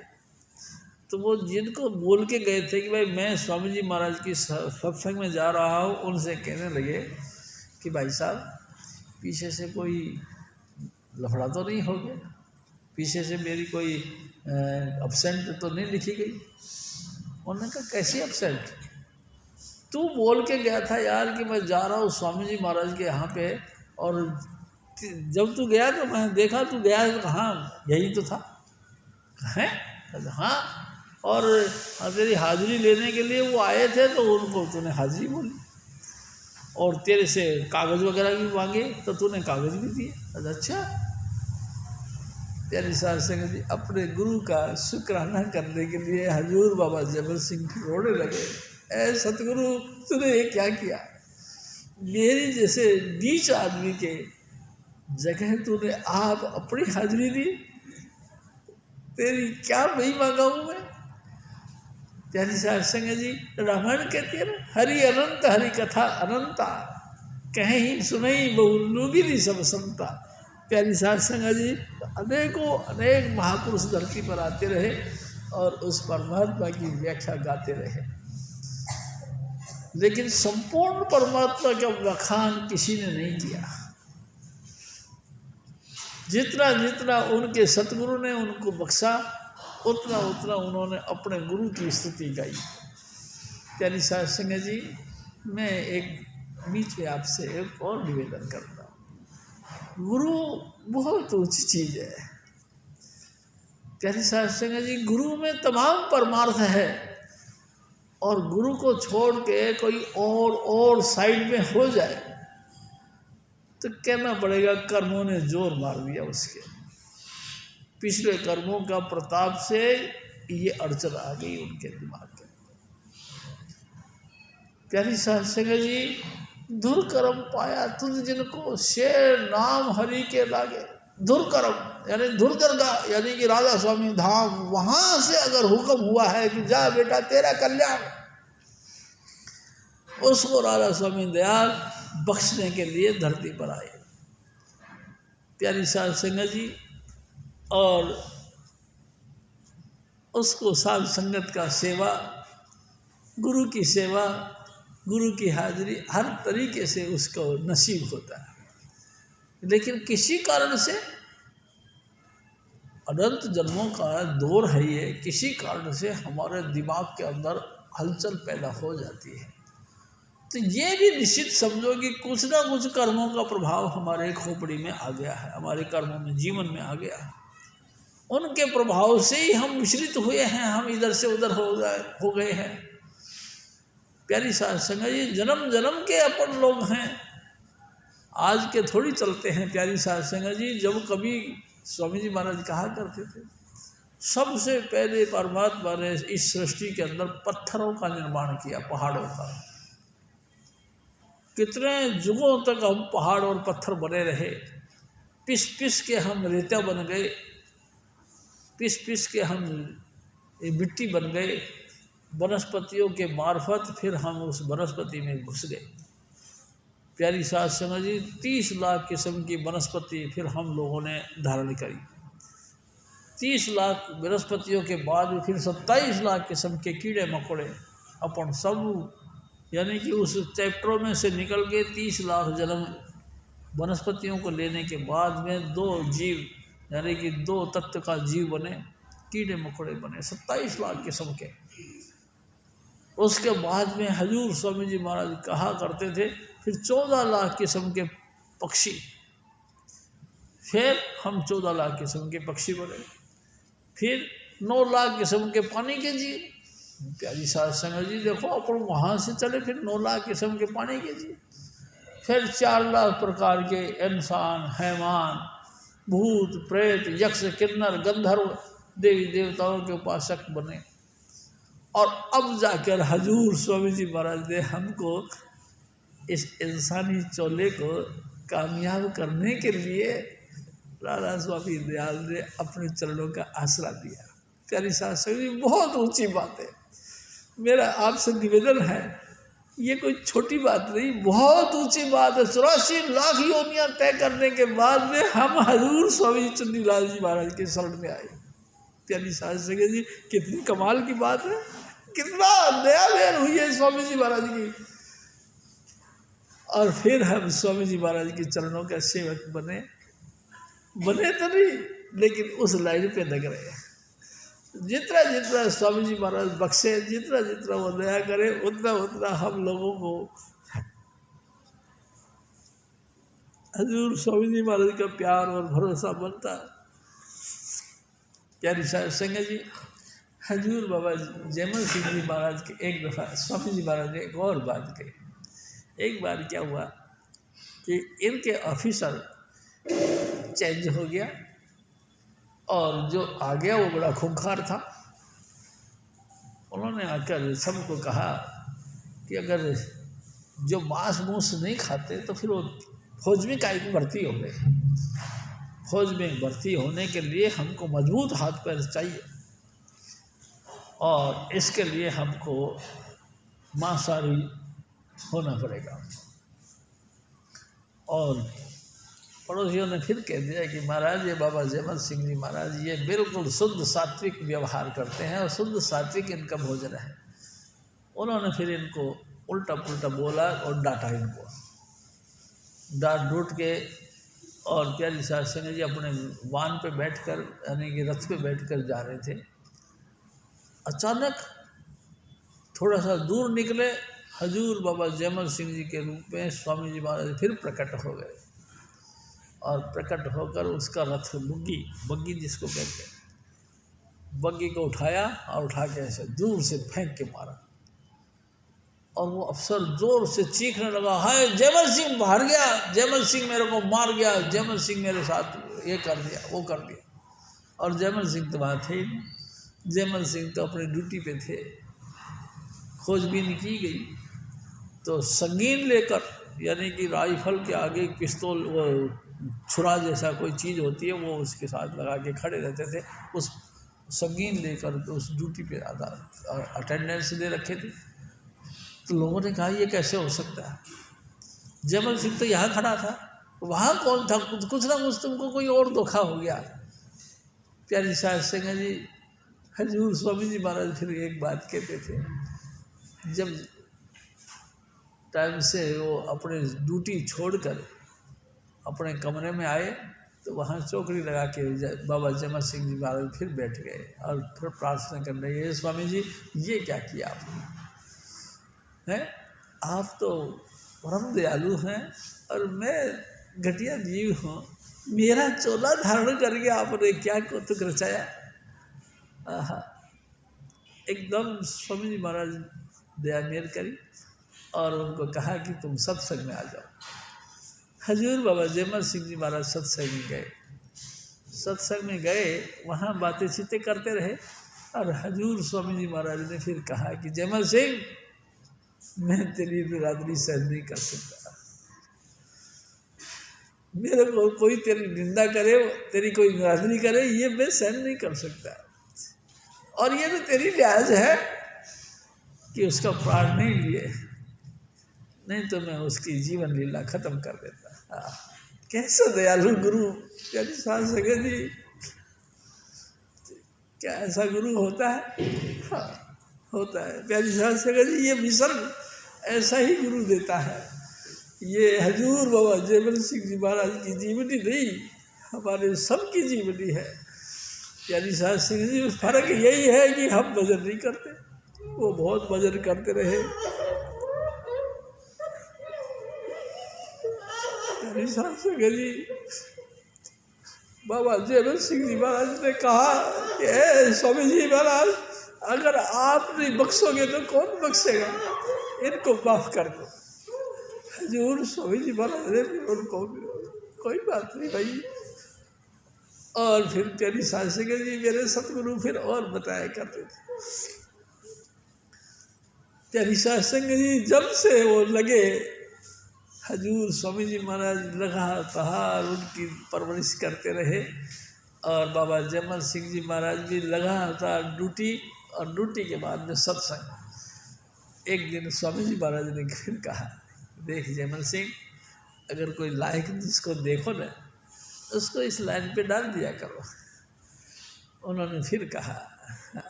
तो वो जिनको बोल के गए थे कि भाई मैं स्वामी जी महाराज की सत्संग में जा रहा हूँ, उनसे कहने लगे कि भाई साहब पीछे से कोई लफड़ा तो नहीं हो गया, पीछे से मेरी कोई एब्सेंट तो नहीं लिखी गई। उन्होंने कहा कैसी एब्सेंट, तू बोल के गया था यार कि मैं जा रहा हूँ स्वामी जी महाराज के यहाँ पे, और जब तू गया तो मैं देखा तू गया है, तो कहाँ यही तो था हैं। हाँ, और तेरी हाजिरी लेने के लिए वो आए थे तो उनको तूने हाजिरी बोली और तेरे से कागज़ वगैरह भी मांगे तो तूने कागज़ भी दिए। अच्छा प्यारी साहब संगत जी अपने गुरु का शुक्राना करने के लिए हजूर बाबा जैमल सिंह रोने लगे, ऐ सतगुरु तूने ये क्या किया, मेरी जैसे नीच आदमी के जगह तूने आप अपनी हाजिरी दी, तेरी क्या महिमा गाऊं मैं। प्यारी साहब संगत जी रामायण कहती है ना, हरि अनंत हरि कथा अनंता, कहीं सुनई बहु लूगिनी सब संता। प्यारी साहब संगत जी अनेकों अनेक महापुरुष धरती पर आते रहे और उस परमात्मा की व्याख्या गाते रहे, लेकिन संपूर्ण परमात्मा का बखान किसी ने नहीं किया। जितना जितना उनके सतगुरु ने उनको बख्शा उतना उतना उन्होंने अपने गुरु की स्तुति गाई। प्यारी साहब संगत जी मैं एक बीच में आपसे एक और निवेदन करता हूँ, गुरु बहुत ऊंची चीज़ है। प्यारी साहब संगत जी गुरु में तमाम परमार्थ है और गुरु को छोड़ के कोई और साइड में हो जाए तो कहना पड़ेगा कर्मों ने जोर मार दिया उसके, पिछले कर्मों का प्रताप से ये अड़चन आ गई उनके दिमाग के। प्यारी साहब संगत जी धुर कर्म पाया तुझ जिनको शेर नाम हरि के लागे। धुर कर्म यानी धुर दरगाह यानी कि राजा स्वामी धाम, वहां से अगर हुक्म हुआ है कि जा बेटा तेरा कल्याण, उसको राजा स्वामी दयाल बख्शने के लिए धरती पर आए। प्यारी साहब संगत जी और उसको साध संगत का सेवा, गुरु की सेवा, गुरु की हाजिरी हर तरीके से उसको नसीब होता है, लेकिन किसी कारण से अनंत जन्मों का दौर है ये, किसी कारण से हमारे दिमाग के अंदर हलचल पैदा हो जाती है। तो ये भी निश्चित समझो कि कुछ ना कुछ कर्मों का प्रभाव हमारे खोपड़ी में आ गया है, हमारे कर्मों में जीवन में आ गया है। उनके प्रभाव से ही हम विचलित हुए हैं, हम इधर से उधर हो गए हैं। प्यारी साहब संगत जी जन्म जन्म के अपन लोग हैं, आज के थोड़ी चलते हैं। प्यारी साहब संगत जी जब कभी स्वामी जी महाराज कहा करते थे सबसे पहले परमात्मा ने इस सृष्टि के अंदर पत्थरों का निर्माण किया, पहाड़ों का। कितने युगों तक हम पहाड़ और पत्थर बने रहे, पिस पिस के हम रेता बन गए, पिस पिस के हम मिट्टी बन गए, वनस्पतियों के मार्फत फिर हम उस वनस्पति में घुस गए। प्यारी साहब संगत जी 30 लाख किस्म की वनस्पति फिर हम लोगों ने धारण करी। 30 लाख वनस्पतियों के बाद फिर 27 लाख किस्म के कीड़े मकोड़े अपन सब, यानी कि उस चैप्टरों में से निकल के 30 लाख जन्म वनस्पतियों को लेने के बाद में 2 जीव यानी कि 2 तत्व का जीव बने, कीड़े मकोड़े बने 27 लाख किस्म के। उसके बाद में हजूर स्वामी जी महाराज कहा करते थे फिर 14 लाख किस्म के पक्षी, फिर हम 14 लाख किस्म के पक्षी बने, फिर 9 लाख किस्म के पानी के जीव। प्यारी साहब संगत जी देखो अपन वहाँ से चले फिर 9 लाख किस्म के पानी के जीव, फिर 4 लाख प्रकार के इंसान, हैवान, भूत, प्रेत, यक्ष, किन्नर, गंधर्व, देवी देवताओं के उपासक बने। और अब जाकर हजूर स्वामी जी महाराज ने हमको इस इंसानी चोले को कामयाब करने के लिए राधा स्वामी दयाल ने अपने चरणों का आसरा दिया। प्यारी सासू जी, बहुत ऊंची बात है। मेरा आपसे निवेदन है, ये कोई छोटी बात नहीं, बहुत ऊंची बात है। 84 लाख योनियां तय करने के बाद में हम हजूर स्वामी चुन्नीलाल जी महाराज के शरण में आए। प्यारी सासू जी, कितनी कमाल की बात है, कितना नया मेल हुई है स्वामी जी महाराज की। और फिर हम स्वामी जी महाराज के चरणों का सेवक बने तो नहीं, लेकिन उस लाइन पे लग रहे हैं। जितना जितना स्वामी जी महाराज बख्शे, जितना जितना वो दया करे, उतना उतना हम लोगों को हजूर स्वामी जी महाराज का प्यार और भरोसा बनता। प्यारी साहब संगत जी, हजूर बाबा जयमल सिंह जी महाराज के एक दफ़ा स्वामी जी महाराज ने एक और बात कही। एक बार क्या हुआ कि इनके ऑफिसर चेंज हो गया और जो आ गया वो बड़ा खूंखार था। उन्होंने आकर सबको कहा कि अगर जो मांस मूस नहीं खाते तो फिर वो फौज में काहे को भर्ती हो गए। फौज में भर्ती होने के लिए हमको मजबूत हाथ पैर चाहिए और इसके लिए हमको मांसाहारी होना पड़ेगा। और पड़ोसियों ने फिर कह दिया कि महाराज ये बाबा जयमल सिंह जी महाराज ये बिल्कुल शुद्ध सात्विक व्यवहार करते हैं और शुद्ध सात्विक इनका भोजन है। उन्होंने फिर इनको उल्टा पुल्टा बोला और डांटा इनको, डांट डूट के। और प्यारी साहब सिंह जी अपने वाहन पे बैठकर यानी कि रथ पे बैठकर जा रहे थे। अचानक थोड़ा सा दूर निकले, हजूर बाबा जयमल सिंह जी के रूप में स्वामी जी महाराज फिर प्रकट हो गए और प्रकट होकर उसका रथ बग्गी जिसको कहते हैं, बग्गी को उठाया और उठा के ऐसे दूर से फेंक के मारा। और वो अफसर जोर से चीखने लगा, हाय जयमल सिंह हार गया, जयमल सिंह मेरे को मार गया, जयमल सिंह मेरे साथ ये कर दिया वो कर दिया। और जयमल सिंह तो वहाँ थे ही नहीं, जयमल सिंह तो अपनी ड्यूटी पे थे। खोजबीन की गई तो संगीन लेकर यानी कि राइफल के आगे पिस्तौल वो छुरा जैसा कोई चीज़ होती है वो उसके साथ लगा के खड़े रहते थे। उस संगीन लेकर तो उस ड्यूटी पे अटेंडेंस दे रखे थे। तो लोगों ने कहा ये कैसे हो सकता है, जयमल सिंह तो यहाँ खड़ा था, वहाँ कौन था, कुछ ना कुछ तुमको कोई और धोखा हो गया। प्यारी साहब सिंह जी, हजूर स्वामी जी महाराज फिर एक बात कहते थे, जब टाइम से वो अपने ड्यूटी छोड़कर अपने कमरे में आए तो वहाँ चौकड़ी लगा के बाबा जयमल सिंह जी महाराज फिर बैठ गए और फिर प्रार्थना कर रहे हैं, स्वामी जी ये क्या किया आपने, हैं आप तो परम दयालु हैं और मैं घटिया जीव हूँ, मेरा चोला धारण करके आपने क्या कौतुक रचाया। एकदम स्वामी जी महाराज दया मेल करी और उनको कहा कि तुम सत्संग में आ जाओ। हजूर बाबा जयमल सिंह जी महाराज सत्संग में गए। सत्संग में गए, वहाँ बातें चीतें करते रहे और हजूर स्वामी जी महाराज ने फिर कहा कि जयमल सिंह मैं तेरी बिरादरी सहन नहीं कर सकता, मेरे को कोई तेरी निंदा करे, तेरी कोई बिरादरी करे, ये मैं सहन नहीं कर सकता। और ये तो तेरी लिहाज है कि उसका प्राण नहीं लिए, नहीं तो मैं उसकी जीवन लीला खत्म कर देता। कैसा दयालु गुरु, प्यारी सास सगे जी, क्या ऐसा गुरु होता है? हाँ होता है प्यारी सास सगे जी, ये मिशन ऐसा ही गुरु देता है। ये हजूर बाबा जयमल सिंह जी महाराज की जीवनी नहीं, हमारे सबकी जीवनी है। प्यारी सास सिंह जी, फर्क यही है कि हम भजन नहीं करते, वो बहुत भजन करते रहे। प्यारी सास सिंह जी, बाबा जयमल सिंह जी महाराज ने कहा कि स्वामी जी महाराज अगर आप नहीं बख्शोगे तो कौन बख्शेगा, इनको माफ कर दो। हजूर स्वामी जी महाराज ने भी उनको कोई बात नहीं भाई। और फिर प्यारी सास सिंह जी मेरे सतगुरु फिर और बताया करते थे। प्यारी सास सिंह जी जब से वो लगे हजूर स्वामी जी महाराज लगातार उनकी परवरिश करते रहे, और बाबा जयमल सिंह जी महाराज भी लगातार ड्यूटी, और ड्यूटी के बाद में सत्संग। एक दिन स्वामी जी महाराज ने फिर कहा, देख जयमल सिंह, अगर कोई लायक जिसको देखो ना उसको इस लाइन पे डाल दिया करो। उन्होंने फिर कहा,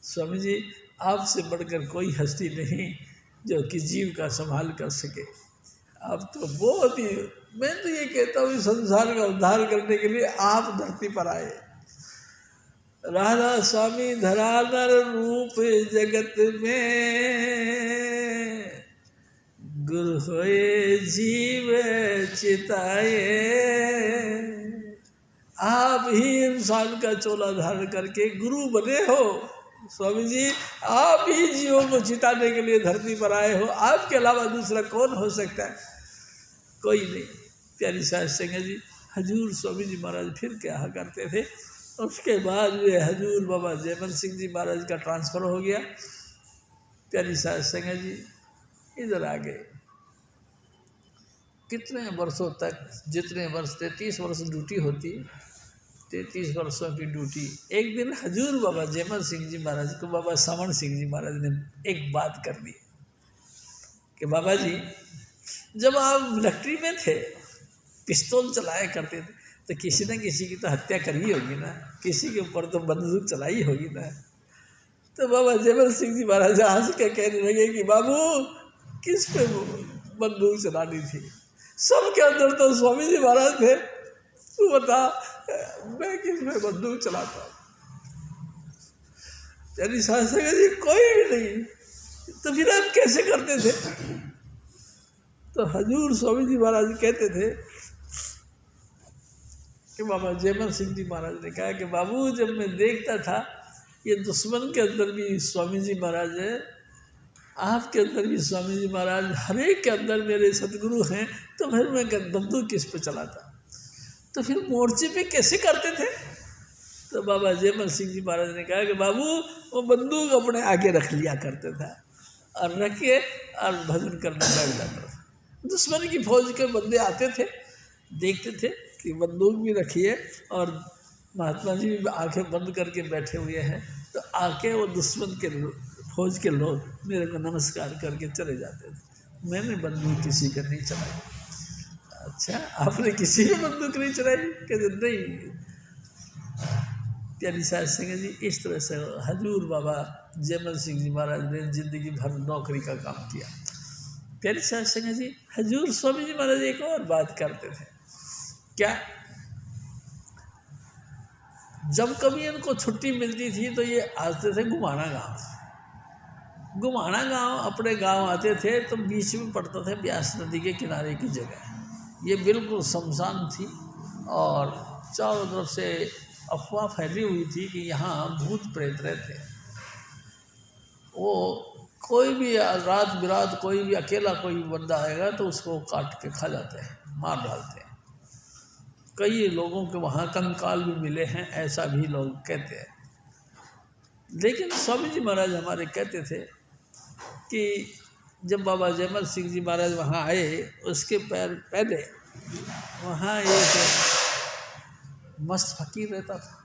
स्वामी जी आपसे बढ़कर कोई हस्ती नहीं जो कि जीव का संभाल कर सके। आप तो बहुत ही, मैं तो ये कहता हूँ संसार का उद्धार करने के लिए आप धरती पर आए। राधा स्वामी धराधर रूप जगत में, गुरु होए जीव चिताए। आप ही इंसान का चोला धारण करके गुरु बने हो स्वामी जी, आप ही जीवों को चिताने के लिए धरती पर आए हो। आपके अलावा दूसरा कौन हो सकता है? कोई नहीं। प्यारी सास सिंह जी हजूर स्वामी जी महाराज फिर क्या करते थे। उसके बाद वे हजूर बाबा जयमल सिंह जी महाराज का ट्रांसफ़र हो गया। प्यारी सास सिंह जी इधर आ गए। कितने वर्षों तक, जितने वर्ष 33 वर्ष ड्यूटी होती, 33 वर्षों की ड्यूटी। एक दिन हजूर बाबा जयमल सिंह जी महाराज को बाबा सामन सिंह जी महाराज ने एक बात कर दी कि बाबा जी, जब आप मिलिट्री में थे, पिस्तौल चलाया करते थे, तो किसी न किसी की तो हत्या करी होगी ना, किसी के ऊपर तो बंदूक चलाई होगी ना। तो बाबा जयमल सिंह जी महाराज हंस के कहने लगे कि बाबू, किस पे बंदूक चलानी थी? सबके अंदर तो स्वामी जी महाराज थे, तू बता मैं किस पे बंदूक चलाता हूँ? तेरी सास जी कोई भी नहीं, तो फिर आप कैसे करते थे? तो हजूर स्वामी जी महाराज कहते थे कि बाबा जयमल सिंह जी महाराज ने कहा कि बाबू, जब मैं देखता था ये दुश्मन के अंदर भी स्वामी जी महाराज है, आपके अंदर भी स्वामी जी महाराज, हर एक के अंदर मेरे सतगुरु हैं, तो फिर मैं बंदूक किस पे चलाता? तो फिर मोर्चे पे कैसे करते थे? तो बाबा जयमल सिंह जी महाराज ने कहा कि बाबू, वो बंदूक अपने आगे रख लिया करते था और रख के और भजन करने लग जाता था। दुश्मन की फौज के बंदे आते थे, देखते थे कि बंदूक भी रखी है और महात्मा जी भी आंखें बंद करके बैठे हुए हैं, तो आके वो दुश्मन के फौज के लोग मेरे को नमस्कार करके चले जाते थे। मैंने बंदूक किसी का नहीं चलाई। अच्छा, आपने किसी को बंदूक नहीं चलाई? कहते नहीं। प्यारी सास सिंह जी इस तरह से हजूर बाबा जयमल सिंह जी महाराज ने जिंदगी भर नौकरी का काम किया। प्यारी सास सिंह जी हजूर स्वामी जी महाराज एक और बात करते थे, क्या, जब कभी इनको छुट्टी मिलती थी तो ये आते थे घुमाना गांव। घुमाना गांव अपने गांव आते थे तो बीच में पड़ता था ब्यास नदी के किनारे की जगह। ये बिल्कुल शमशान थी और चारों तरफ से अफवाह फैली हुई थी कि यहाँ भूत प्रेत रहते हैं। वो कोई भी रात बिरात कोई भी अकेला कोई भी बंदा आएगा तो उसको काट के खा जाते हैं, मार डालते हैं। कई लोगों के वहाँ कंकाल भी मिले हैं, ऐसा भी लोग कहते हैं। लेकिन स्वामी जी महाराज हमारे कहते थे कि जब बाबा जयमल सिंह जी महाराज वहाँ आए, उसके पहले वहाँ एक मस्त फकीर रहता था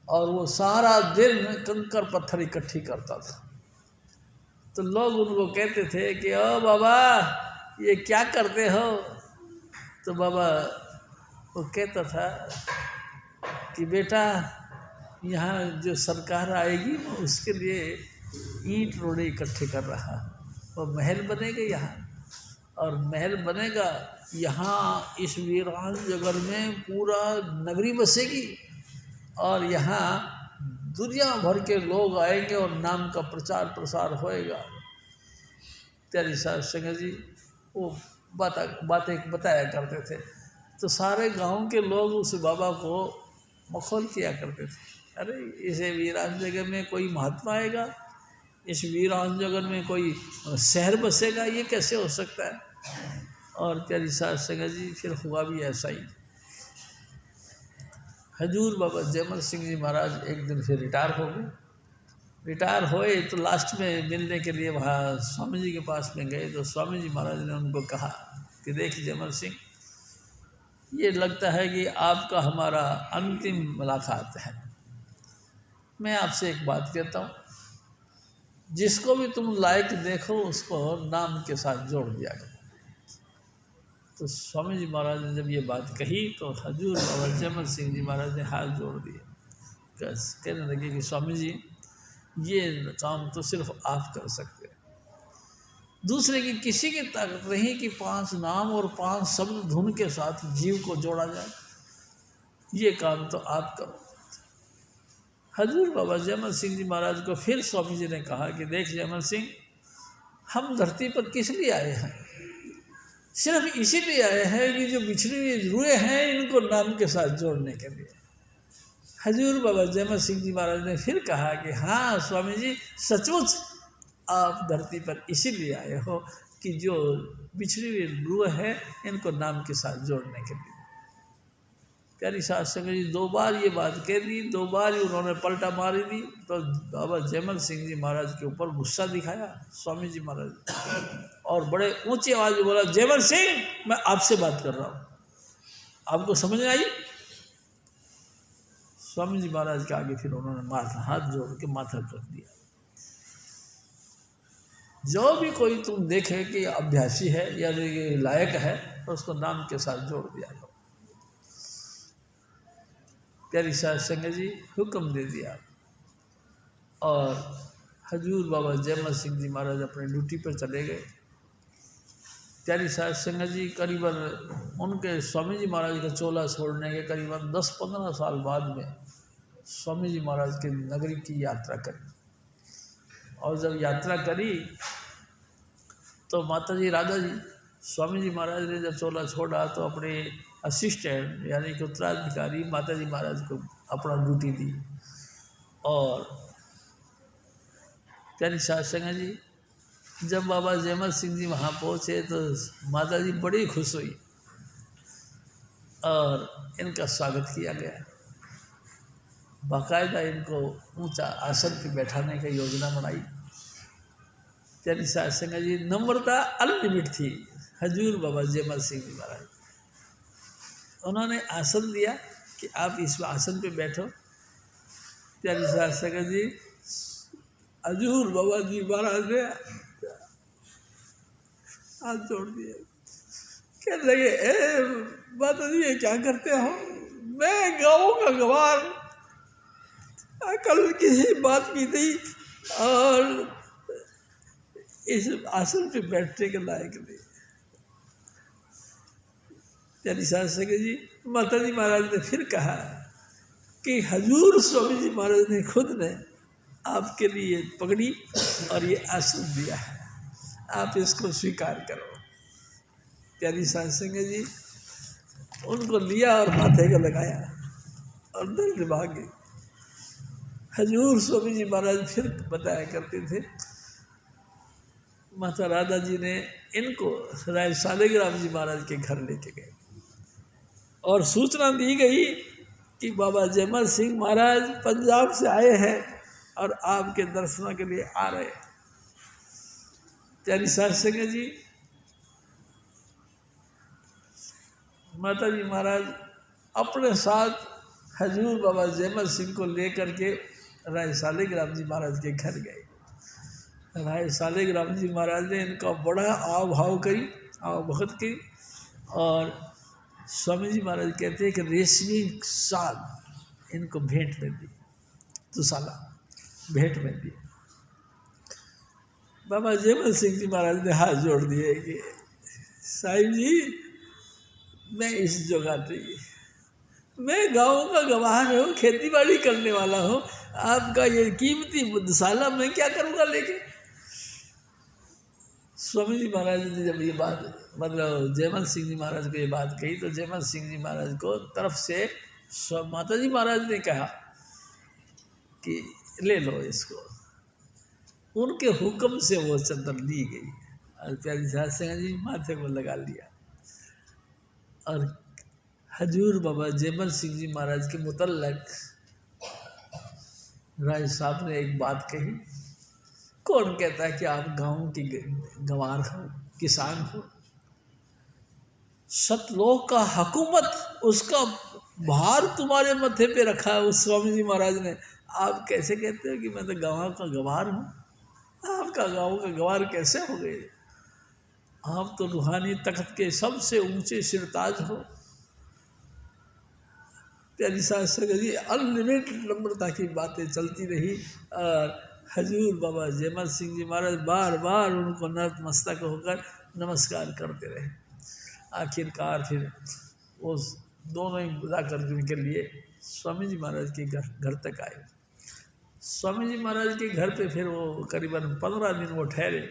और वो सारा दिन कंकर पत्थर इकट्ठी करता था। तो लोग उनको कहते थे कि ओ बाबा, ये क्या करते हो? तो बाबा वो कहता था कि बेटा, यहाँ जो सरकार आएगी उसके लिए ईंट रोड़े इकट्ठे कर रहा, वो महल बनेगा यहाँ, और महल बनेगा यहाँ, इस वीरान जगह में पूरा नगरी बसेगी और यहाँ दुनिया भर के लोग आएंगे और नाम का प्रचार प्रसार होएगा। प्यारी सास सिंह जी वो बातें बताया करते थे, तो सारे गांव के लोग उस बाबा को मखौल किया करते थे, अरे इसे वीरान जगह में कोई महात्मा आएगा इस वीरान जगत में कोई शहर बसेगा, ये कैसे हो सकता है। और प्यारी साध संगत जी फिर हुआ भी ऐसा ही। हजूर बाबा जयमल सिंह जी महाराज एक दिन फिर रिटायर हो गए। रिटायर होए तो लास्ट में मिलने के लिए वहाँ स्वामी जी के पास में गए, तो स्वामी जी महाराज ने उनको कहा कि देख जयमल सिंह, ये लगता है कि आपका हमारा अंतिम मुलाकात है। मैं आपसे एक बात कहता हूँ, जिसको भी तुम लायक देखो उसको नाम के साथ जोड़ दिया करो। तो स्वामी जी महाराज ने जब ये बात कही तो हजूर बाबा जयमल सिंह जी महाराज ने हाथ जोड़ दिए, कहने लगे कि स्वामी जी ये काम तो सिर्फ आप कर सकते हैं, दूसरे की किसी की ताकत नहीं कि 5 नाम और 5 शब्द धुन के साथ जीव को जोड़ा जाए, ये काम तो आप करो। हजूर बाबा जयमल सिंह जी महाराज को फिर स्वामी जी ने कहा कि देख जयमल सिंह, हम धरती पर किस लिए आए हैं, सिर्फ इसीलिए आए हैं कि जो बिछड़ी हुई रूहें हैं इनको नाम के साथ जोड़ने के लिए। हजूर बाबा जयमल सिंह जी महाराज ने फिर कहा कि हाँ स्वामी जी, सचमुच आप धरती पर इसीलिए आए हो कि जो बिछड़ी हुई रूह है इनको नाम के साथ जोड़ने के लिए। प्यारी साध संगत जी 2 बार ये बात कह दी, 2 बार ही उन्होंने पलटा मारी दी, तो बाबा जयमल सिंह जी महाराज के ऊपर गुस्सा दिखाया स्वामी जी महाराज, और बड़े ऊंची आवाज में बोला, जयमल सिंह मैं आपसे बात कर रहा हूँ, आपको समझ में आई। स्वामी जी महाराज के आगे फिर उन्होंने हाथ जोड़ के माथा रख दिया। जो भी कोई तुम देखे कि अभ्यासी है या ये लायक है तो उसको नाम के साथ जोड़ दिया करो। प्यारी साध संगत जी हुक्म दे दिया, और हजूर बाबा जयमल सिंह जी महाराज अपने ड्यूटी पर चले गए। प्यारी साध संगत जी करीबन उनके स्वामी जी महाराज का चोला छोड़ने के करीबन 10-15 साल बाद में स्वामी जी महाराज की नगरी की यात्रा करी, और जब यात्रा करी तो माता जी राधा जी स्वामी जी महाराज ने जब चोला छोड़ा तो अपने असिस्टेंट यानी कि उत्तराधिकारी माता जी महाराज को अपना ड्यूटी दी। और प्यारी साध संगत जी जब बाबा जयमल सिंह जी वहाँ पहुँचे तो माता जी बड़ी खुश हुई और इनका स्वागत किया गया। बाकायदा इनको ऊंचा आसन पे बैठाने की योजना बनाई। प्यारी साध संगत जी नम्रता अनलिमिट थी। हजूर बाबा जयमल सिंह जी महाराज उन्होंने आसन दिया कि आप इस आसन पे बैठो। प्यारी साध संगत जी हजूर बाबा जी महाराज ने हाथ जोड़ दिए, कहने लगे, ए माता जी ये क्या करते हो, मैं गाँव का गवार, कल किसी बात की थी और इस आसन पे बैठने के लायक नहीं। प्यारी साध संगत जी माता जी महाराज ने फिर कहा कि हजूर स्वामी जी महाराज ने खुद ने आपके लिए पगड़ी और ये आसन दिया है, आप इसको स्वीकार करो। प्यारी साध संगत जी उनको लिया और माथे को लगाया और दर्द भागे। हजूर स्वामी जी महाराज फिर बताया करते थे, माता राधा जी ने इनको राय शालिग्राम जी महाराज के घर लेके गए और सूचना दी गई कि बाबा जयमल सिंह महाराज पंजाब से आए हैं और आपके दर्शनों के लिए आ रहे हैं। प्यारी साध संगत जी माता जी महाराज अपने साथ हजूर बाबा जयमल सिंह को लेकर के राय शालिग्राम जी महाराज के घर गए। राय शालिग्राम जी महाराज ने इनका बड़ा आव भाव करी, आव भगत की, और स्वामी जी महाराज कहते हैं कि रेशमी साल इनको भेंट में दी, दुसाला भेंट में दी। बाबा जयमल सिंह जी महाराज ने हाथ जोड़ दिए कि साहिब जी मैं इस जगह पे, मैं गाँव का गवार हूँ, खेती बाड़ी करने वाला हूँ, आपका ये कीमती दुसाला मैं क्या करूँगा लेके। स्वामी जी महाराज ने जब ये बात मतलब जयमल सिंह जी महाराज को ये बात कही तो जयमल सिंह जी महाराज को तरफ से माता जी महाराज ने कहा कि ले लो इसको। उनके हुक्म से वो चद्दर ली गई और प्यारी साहब सिंह जी माथे को लगा लिया। और हजूर बाबा जयमल सिंह जी महाराज के मुतल्लक राय साहब ने एक बात कही, कौन कहता है कि आप गाँव की गंवार हो, किसान हो, सतलोक का हुकूमत उसका भार तुम्हारे माथे पे रखा है उस स्वामी जी महाराज ने, आप कैसे कहते हो कि मैं तो गाँव का गंवार हूँ? आपका गाँव का गंवार कैसे हो गए? आप तो रूहानी तख्त के सबसे ऊंचे सिरताज हो। प्यारी साहब संगत जी अनलिमिटेड नम्रता की बातें चलती रही और हजूर बाबा जयमल सिंह जी महाराज बार बार उनको नतमस्तक होकर नमस्कार करते रहे। आखिरकार फिर वो दोनों ही विदा करने के लिए स्वामी जी महाराज के घर तक आए। स्वामी जी महाराज के घर पे फिर वो करीबन 15 दिन वो ठहरे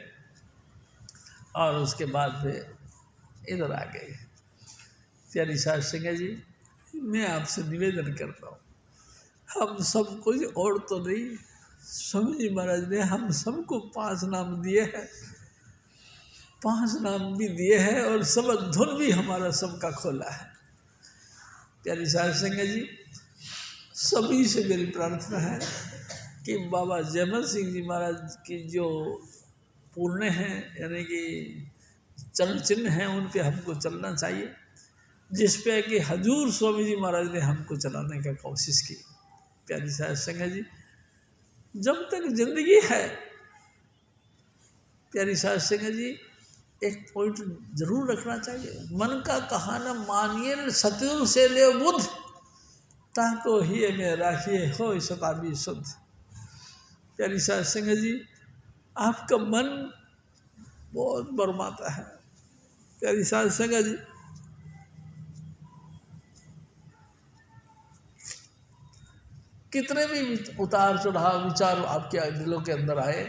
और उसके बाद फिर इधर आ गए। प्यारी साहब सिंह जी, मैं आपसे निवेदन करता हूँ, हम सब कुछ और तो नहीं, स्वामी जी महाराज ने हम सबको 5 नाम दिए हैं, 5 नाम भी दिए हैं और सब धुन भी हमारा सबका खोला है। प्यारी साहब सिंह जी, सभी से मेरी प्रार्थना है कि बाबा जयमल सिंह जी महाराज की जो पुण्य हैं यानी कि चरण चिन्ह हैं उन पे हमको चलना चाहिए, जिस पे कि हजूर स्वामी जी महाराज ने हमको चलाने का कोशिश की। प्यारी साहब संग जी, जब तक जिंदगी है प्यारी साहब संग जी, एक पॉइंट जरूर रखना चाहिए, मन का कहाना मानिए सतयुग से ले बुद्ध ताको ही में राखिए हो शताबी शुद्ध। प्यारी साहब संग जी, आपका मन बहुत बरमाता है। प्यारी साहब संग जी, कितने भी उतार चढ़ाव विचार आपके दिलों के अंदर आए,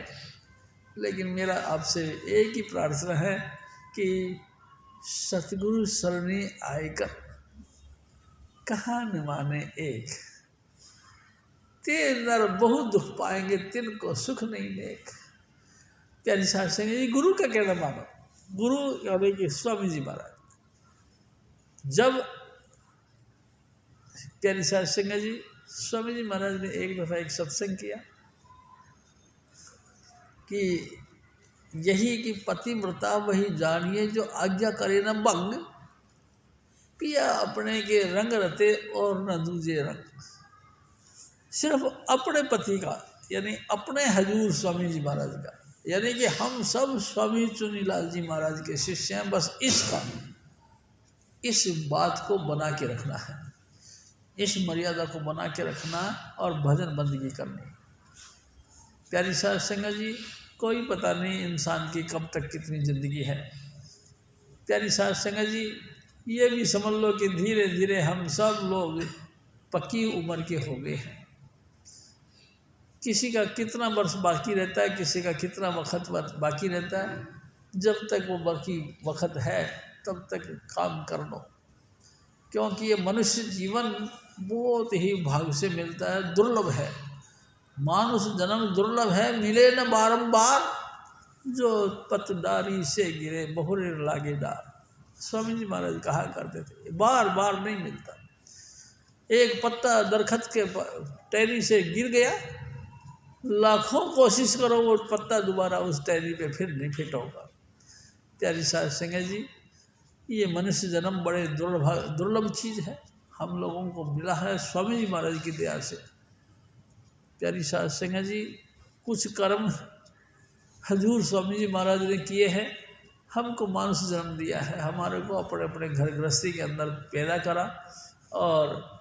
लेकिन मेरा आपसे एक ही प्रार्थना है कि सतगुरु सरणी आयकर कहा न माने एक, ते नर बहुत दुख पाएंगे तिन को सुख नहीं नेक। प्यारी साहब सिंह जी, गुरु का कहना मानो। गुरु यानी कि स्वामी जी महाराज। जब प्यारी साहब सिंह जी, स्वामी जी महाराज ने एक दफ़ा एक सत्संग किया कि यही कि पतिव्रता वही जानिए जो आज्ञा करे न भंग, पिया अपने के रंग रते और न दूजे रंग। सिर्फ अपने पति का यानी अपने हजूर स्वामी जी महाराज का, यानी कि हम सब स्वामी चुनीलाल जी महाराज के शिष्य हैं, बस इस बात को बना के रखना है, इस मर्यादा को बना के रखना और भजन बंदगी करनी। प्यारी साहब संगत जी, कोई पता नहीं इंसान की कब तक कितनी ज़िंदगी है। प्यारी साहब संगत जी, ये भी समझ लो कि धीरे धीरे हम सब लोग पक्की उम्र के हो गए हैं। किसी का कितना वर्ष बाकी रहता है, किसी का कितना वक्त बाकी रहता है। जब तक वो बाकी वक्त है तब तक काम कर लो, क्योंकि ये मनुष्य जीवन बहुत ही भाग से मिलता है, दुर्लभ है। मानुष जन्म दुर्लभ है, मिले न बारंबार, जो पतदारी से गिरे बहुरे लागे डार। स्वामी जी महाराज कहा करते थे, बार बार नहीं मिलता। एक पत्ता दरखत के टहनी से गिर गया, लाखों कोशिश करो वो पत्ता दोबारा उस टहनी पे फिर नहीं फिट होगा। प्यारी साहब संगत जी, ये मनुष्य जन्म बड़े दुर्लभ चीज़ है, हम लोगों को मिला है स्वामी जी महाराज की दया से। प्यारी साहब संगत जी, कुछ कर्म हजूर स्वामी जी महाराज ने किए हैं, हमको मानुष जन्म दिया है, हमारे को अपने अपने घर गृहस्थी के अंदर पैदा करा और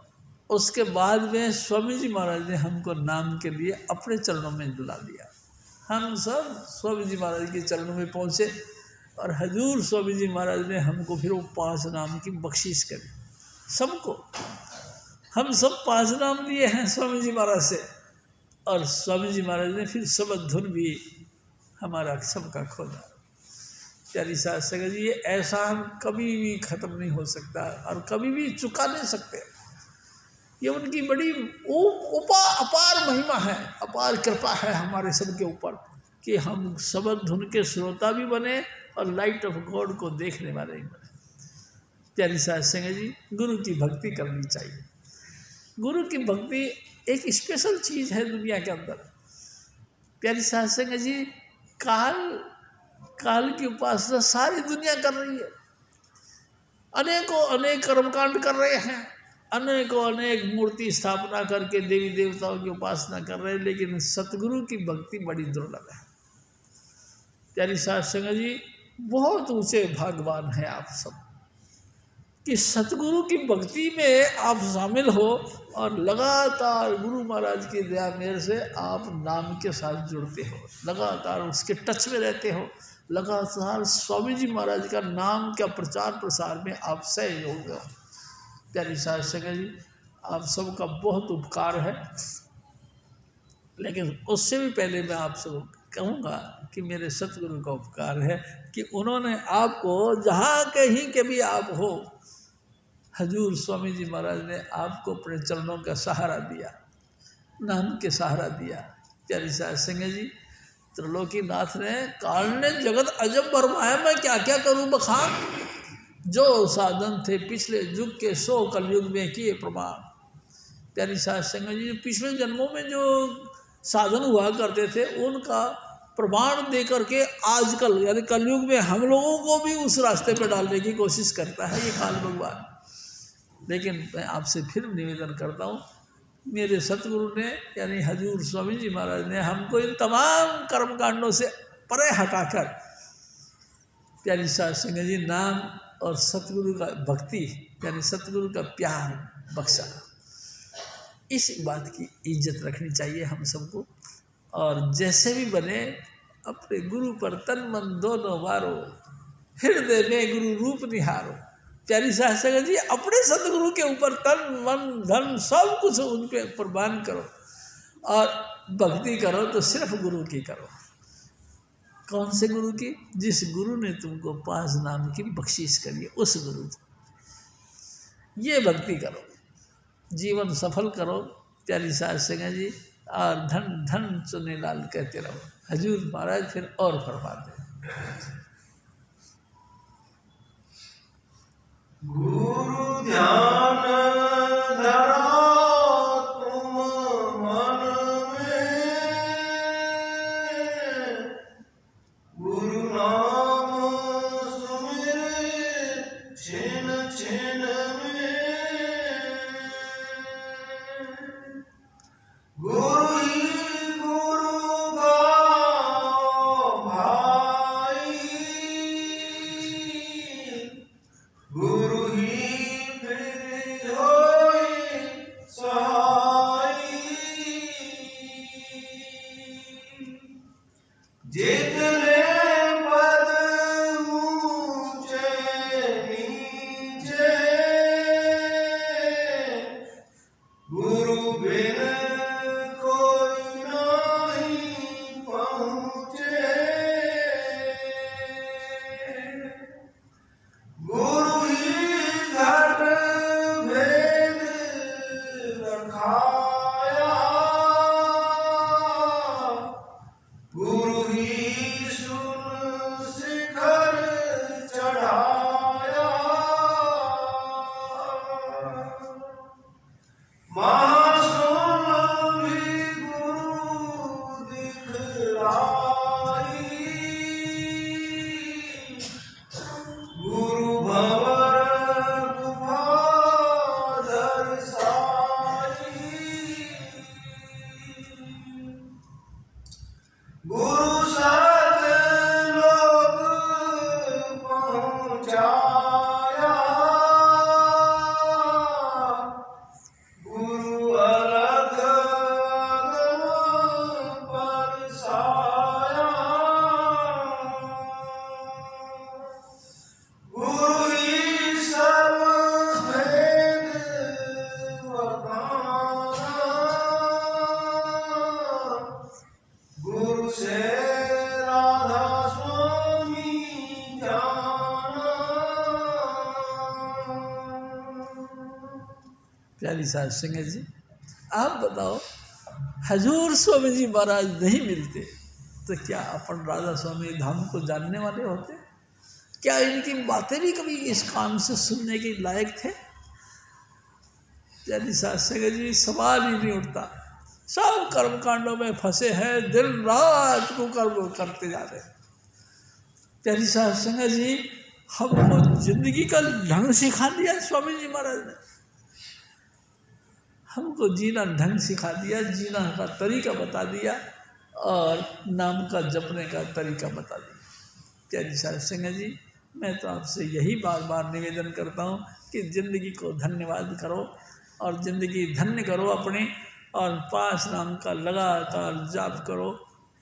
उसके बाद में स्वामी जी महाराज ने हमको नाम के लिए अपने चरणों में बुला लिया। हम सब स्वामी जी महाराज के चरणों में पहुँचे और हजूर स्वामी जी महाराज ने हमको फिर वो 5 नाम की बख्शिश करी। सबको हम सब 5 नाम लिए हैं स्वामी जी महाराज से, और स्वामी जी महाराज ने फिर सबद धुन भी हमारा सबका खोला। प्यारी साहब संगत जी, ये एहसान कभी भी ख़त्म नहीं हो सकता और कभी भी चुका नहीं सकते। ये उनकी बड़ी अपार महिमा है, अपार कृपा है हमारे सब के ऊपर। कि हम शब्द धुन के श्रोता भी बने और लाइट ऑफ गॉड को देखने वाले भी बने। प्यारी साध संगत जी, गुरु की भक्ति करनी चाहिए। गुरु की भक्ति एक स्पेशल चीज़ है दुनिया के अंदर। प्यारी साध संगत जी, काल की उपासना सारी दुनिया कर रही है। अनेकों अनेक कर्मकांड कर रहे हैं, अनेकों अनेक मूर्ति स्थापना करके देवी देवताओं की उपासना कर रहे हैं, लेकिन सतगुरु की भक्ति बड़ी दुर्लभ है। प्यारी साध संगत जी, बहुत ऊंचे भागवान हैं आप सब कि सतगुरु की भक्ति में आप शामिल हो और लगातार गुरु महाराज की दया मेहर से आप नाम के साथ जुड़ते हो, लगातार उसके टच में रहते हो, लगातार स्वामी जी महाराज का नाम का प्रचार प्रसार में आप सहयोग हो। प्यारी साध संगत जी, आप सबका बहुत उपकार है, लेकिन उससे भी पहले मैं आप सब कहूँगा कि मेरे सतगुरु का उपकार है कि उन्होंने आपको जहाँ कहीं के भी आप हो, हजूर स्वामी जी महाराज ने आपको अपने चरणों का सहारा दिया, नाम के सहारा दिया। प्यारी साध संगत जी, त्रिलोकीनाथ ने काल ने जगत अजब बरमाया, मैं क्या क्या करूँ बखान, जो साधन थे पिछले युग के 100 कलयुग में किए प्रमाण। प्यारी साध संगत जी, पिछले जन्मों में जो साधन हुआ करते थे उनका प्रमाण दे करके आजकल यानी कलयुग में हम लोगों को भी उस रास्ते पर डालने की कोशिश करता है ये काल भगवान। लेकिन मैं आपसे फिर निवेदन करता हूँ, मेरे सतगुरु ने यानी हजूर स्वामी जी महाराज ने हमको इन तमाम कर्मकांडों से परे हटाकर प्यारी साध संगत जी नाम और सतगुरु का भक्ति यानी सतगुरु का प्यार बख्शा। इस बात की इज्जत रखनी चाहिए हम सबको, और जैसे भी बने अपने गुरु पर तन मन दोनों वारो, हृदय में गुरु रूप निहारो। प्यारी साध संगत जी, अपने सतगुरु के ऊपर तन मन धन सब कुछ उनके कुर्बान करो और भक्ति करो तो सिर्फ गुरु की करो। कौन से गुरु की? जिस गुरु ने तुमको 5 नाम की बख्शीश करी है, उस गुरु की ये भक्ति करो, जीवन सफल करो। प्यारी साध संगत जी, और धन धन चुने लाल कहते रहो। हजूर महाराज फिर और फरमाते हैं, गुरु ध्यान धरा तुम मन में, गुरु नाम सुमिरे छिन छिन में, गुरु ही गुरु गाओ भाई, गुरु ही फिर होई सहाई, जितने पद ऊंचे नीचे, गुरु बिन कोई नहीं पहुँचे, गुरु ही घट भेद रखाया, गुरु ही सुन शिखर चढ़ाया, महासुन भी गुरु दिखलाई, गुरु भंवर गुफा दर्शाई, गुरु सत लोग पहुँचाया, गुरु अलग बरसाया, गुरु ही सब भेद बखाना, गुरु से राधा स्वामी जाना। प्यारी साध संगत जी, आप बताओ, हजूर स्वामी जी महाराज नहीं मिलते तो क्या अपन राधा स्वामी धाम को जानने वाले होते? क्या इनकी बातें भी कभी इस कान से सुनने के लायक थे? यानी शास्त्री जी सवाल ही नहीं उठता। सब कर्म कांडों में फंसे हैं, दिन रात को कर्म करते जा रहे हैं। प्यारी साहब संगत जी, हमको जिंदगी का ढंग सिखा दिया स्वामी जी महाराज ने। हमको जीना ढंग सिखा दिया, जीना का तरीका बता दिया और नाम का जपने का तरीका बता दिया। प्यारी साहब संगत जी, मैं तो आपसे यही बार बार निवेदन करता हूँ कि ज़िंदगी को धन्यवाद करो और ज़िंदगी धन्य करो अपनी, और पास नाम का लगातार जाप करो।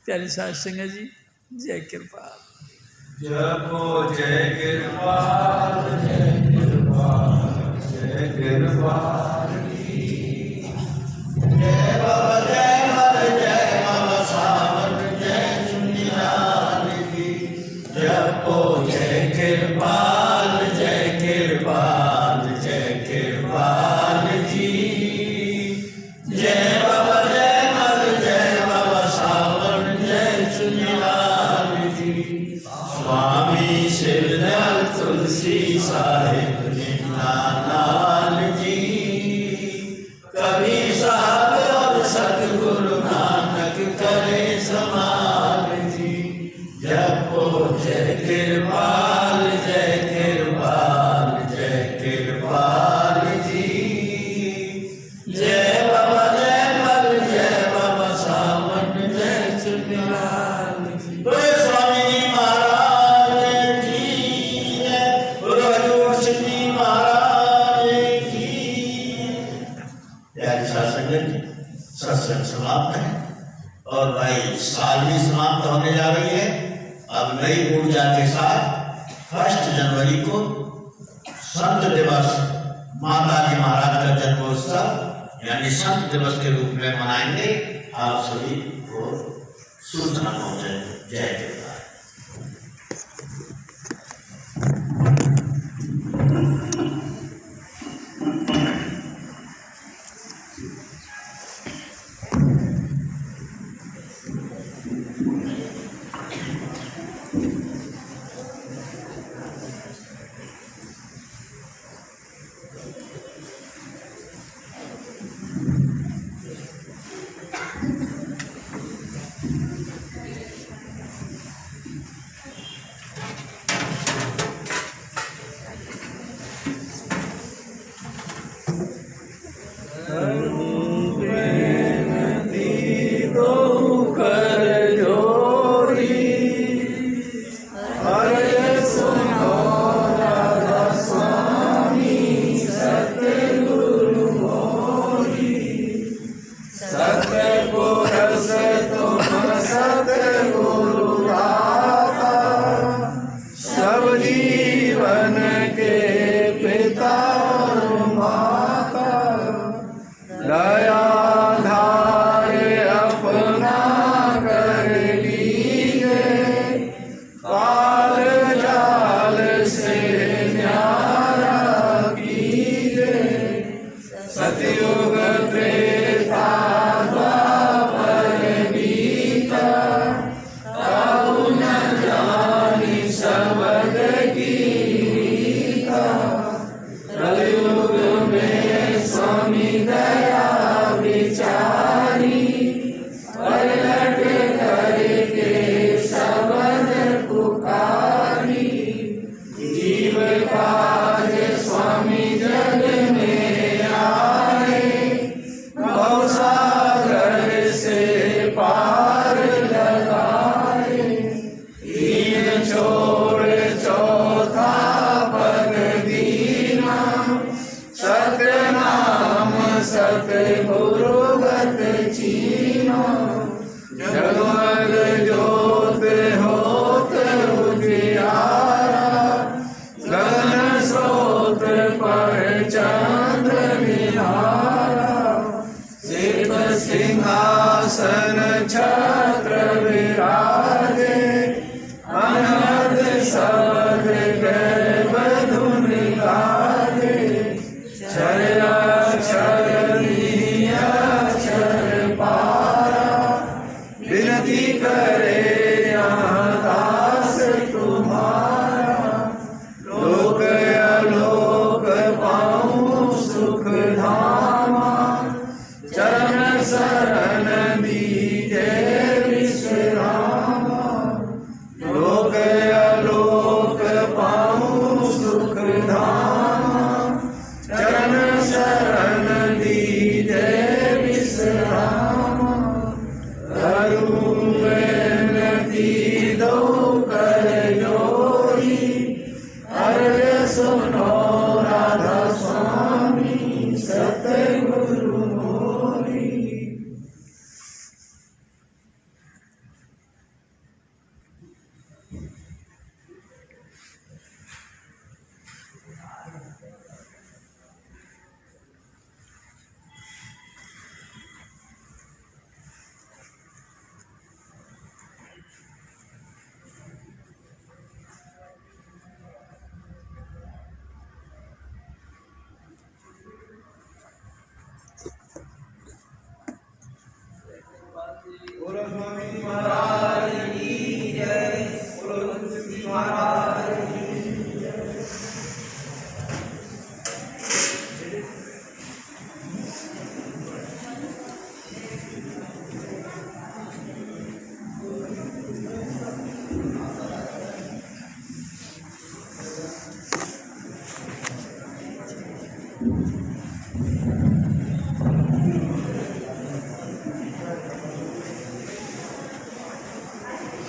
प्यारी साहब संगत जी, जय कृपा। जपो जय कृपाल, जय कृपाल, जय कृपाल की। जय बाबा जय हर, जय बाबा सावन, जय चुनिलाल की। जपो जय कृपाल, जय कृपाल, जय कृपाल जी। जय बाबा जय हर, जय बाबा सावन, जय चुनिलाल जी। स्वामी श्रीधर तुलसी साहिब नानाल जी। कभी साहब और सतगुरु नानक करे समाल जी। जपो जय कृपाल, जय कृपाल, जय कृपाल जी। जय बाबा जय हर, जय बाबा सावन, जय चुनिलाल जी। बोले स्वामी जी महाराज की जय, बोले हजूर श्री महाराज की। प्यारी सत्संग समाप्त है और भाई साल भी समाप्त होने जा रही है। अब नई ऊर्जा के साथ 1 जनवरी को संत दिवस, माता जी महाराज का जन्मोत्सव यानी संत दिवस के रूप में मनाएंगे। आप सभी को सूचना पहुंचे। जय कृपा। सिंहासन छत्र विराजे, अनहद सब गैब धुन गाजे। क्षर अक्षर अक्षर पारा, विनती करे शरण दीजे विश्राम, लोक आलोक पाऊं सुख धाम, चरण शरण दीजे विश्राम, करूं विनती दो कर जोरी, अर्ज सुनो राधा स्वामी सतगुरु मोरी। बोलो स्वामी जी महाराज की जय, बोलो तुलसी महाराज की जय।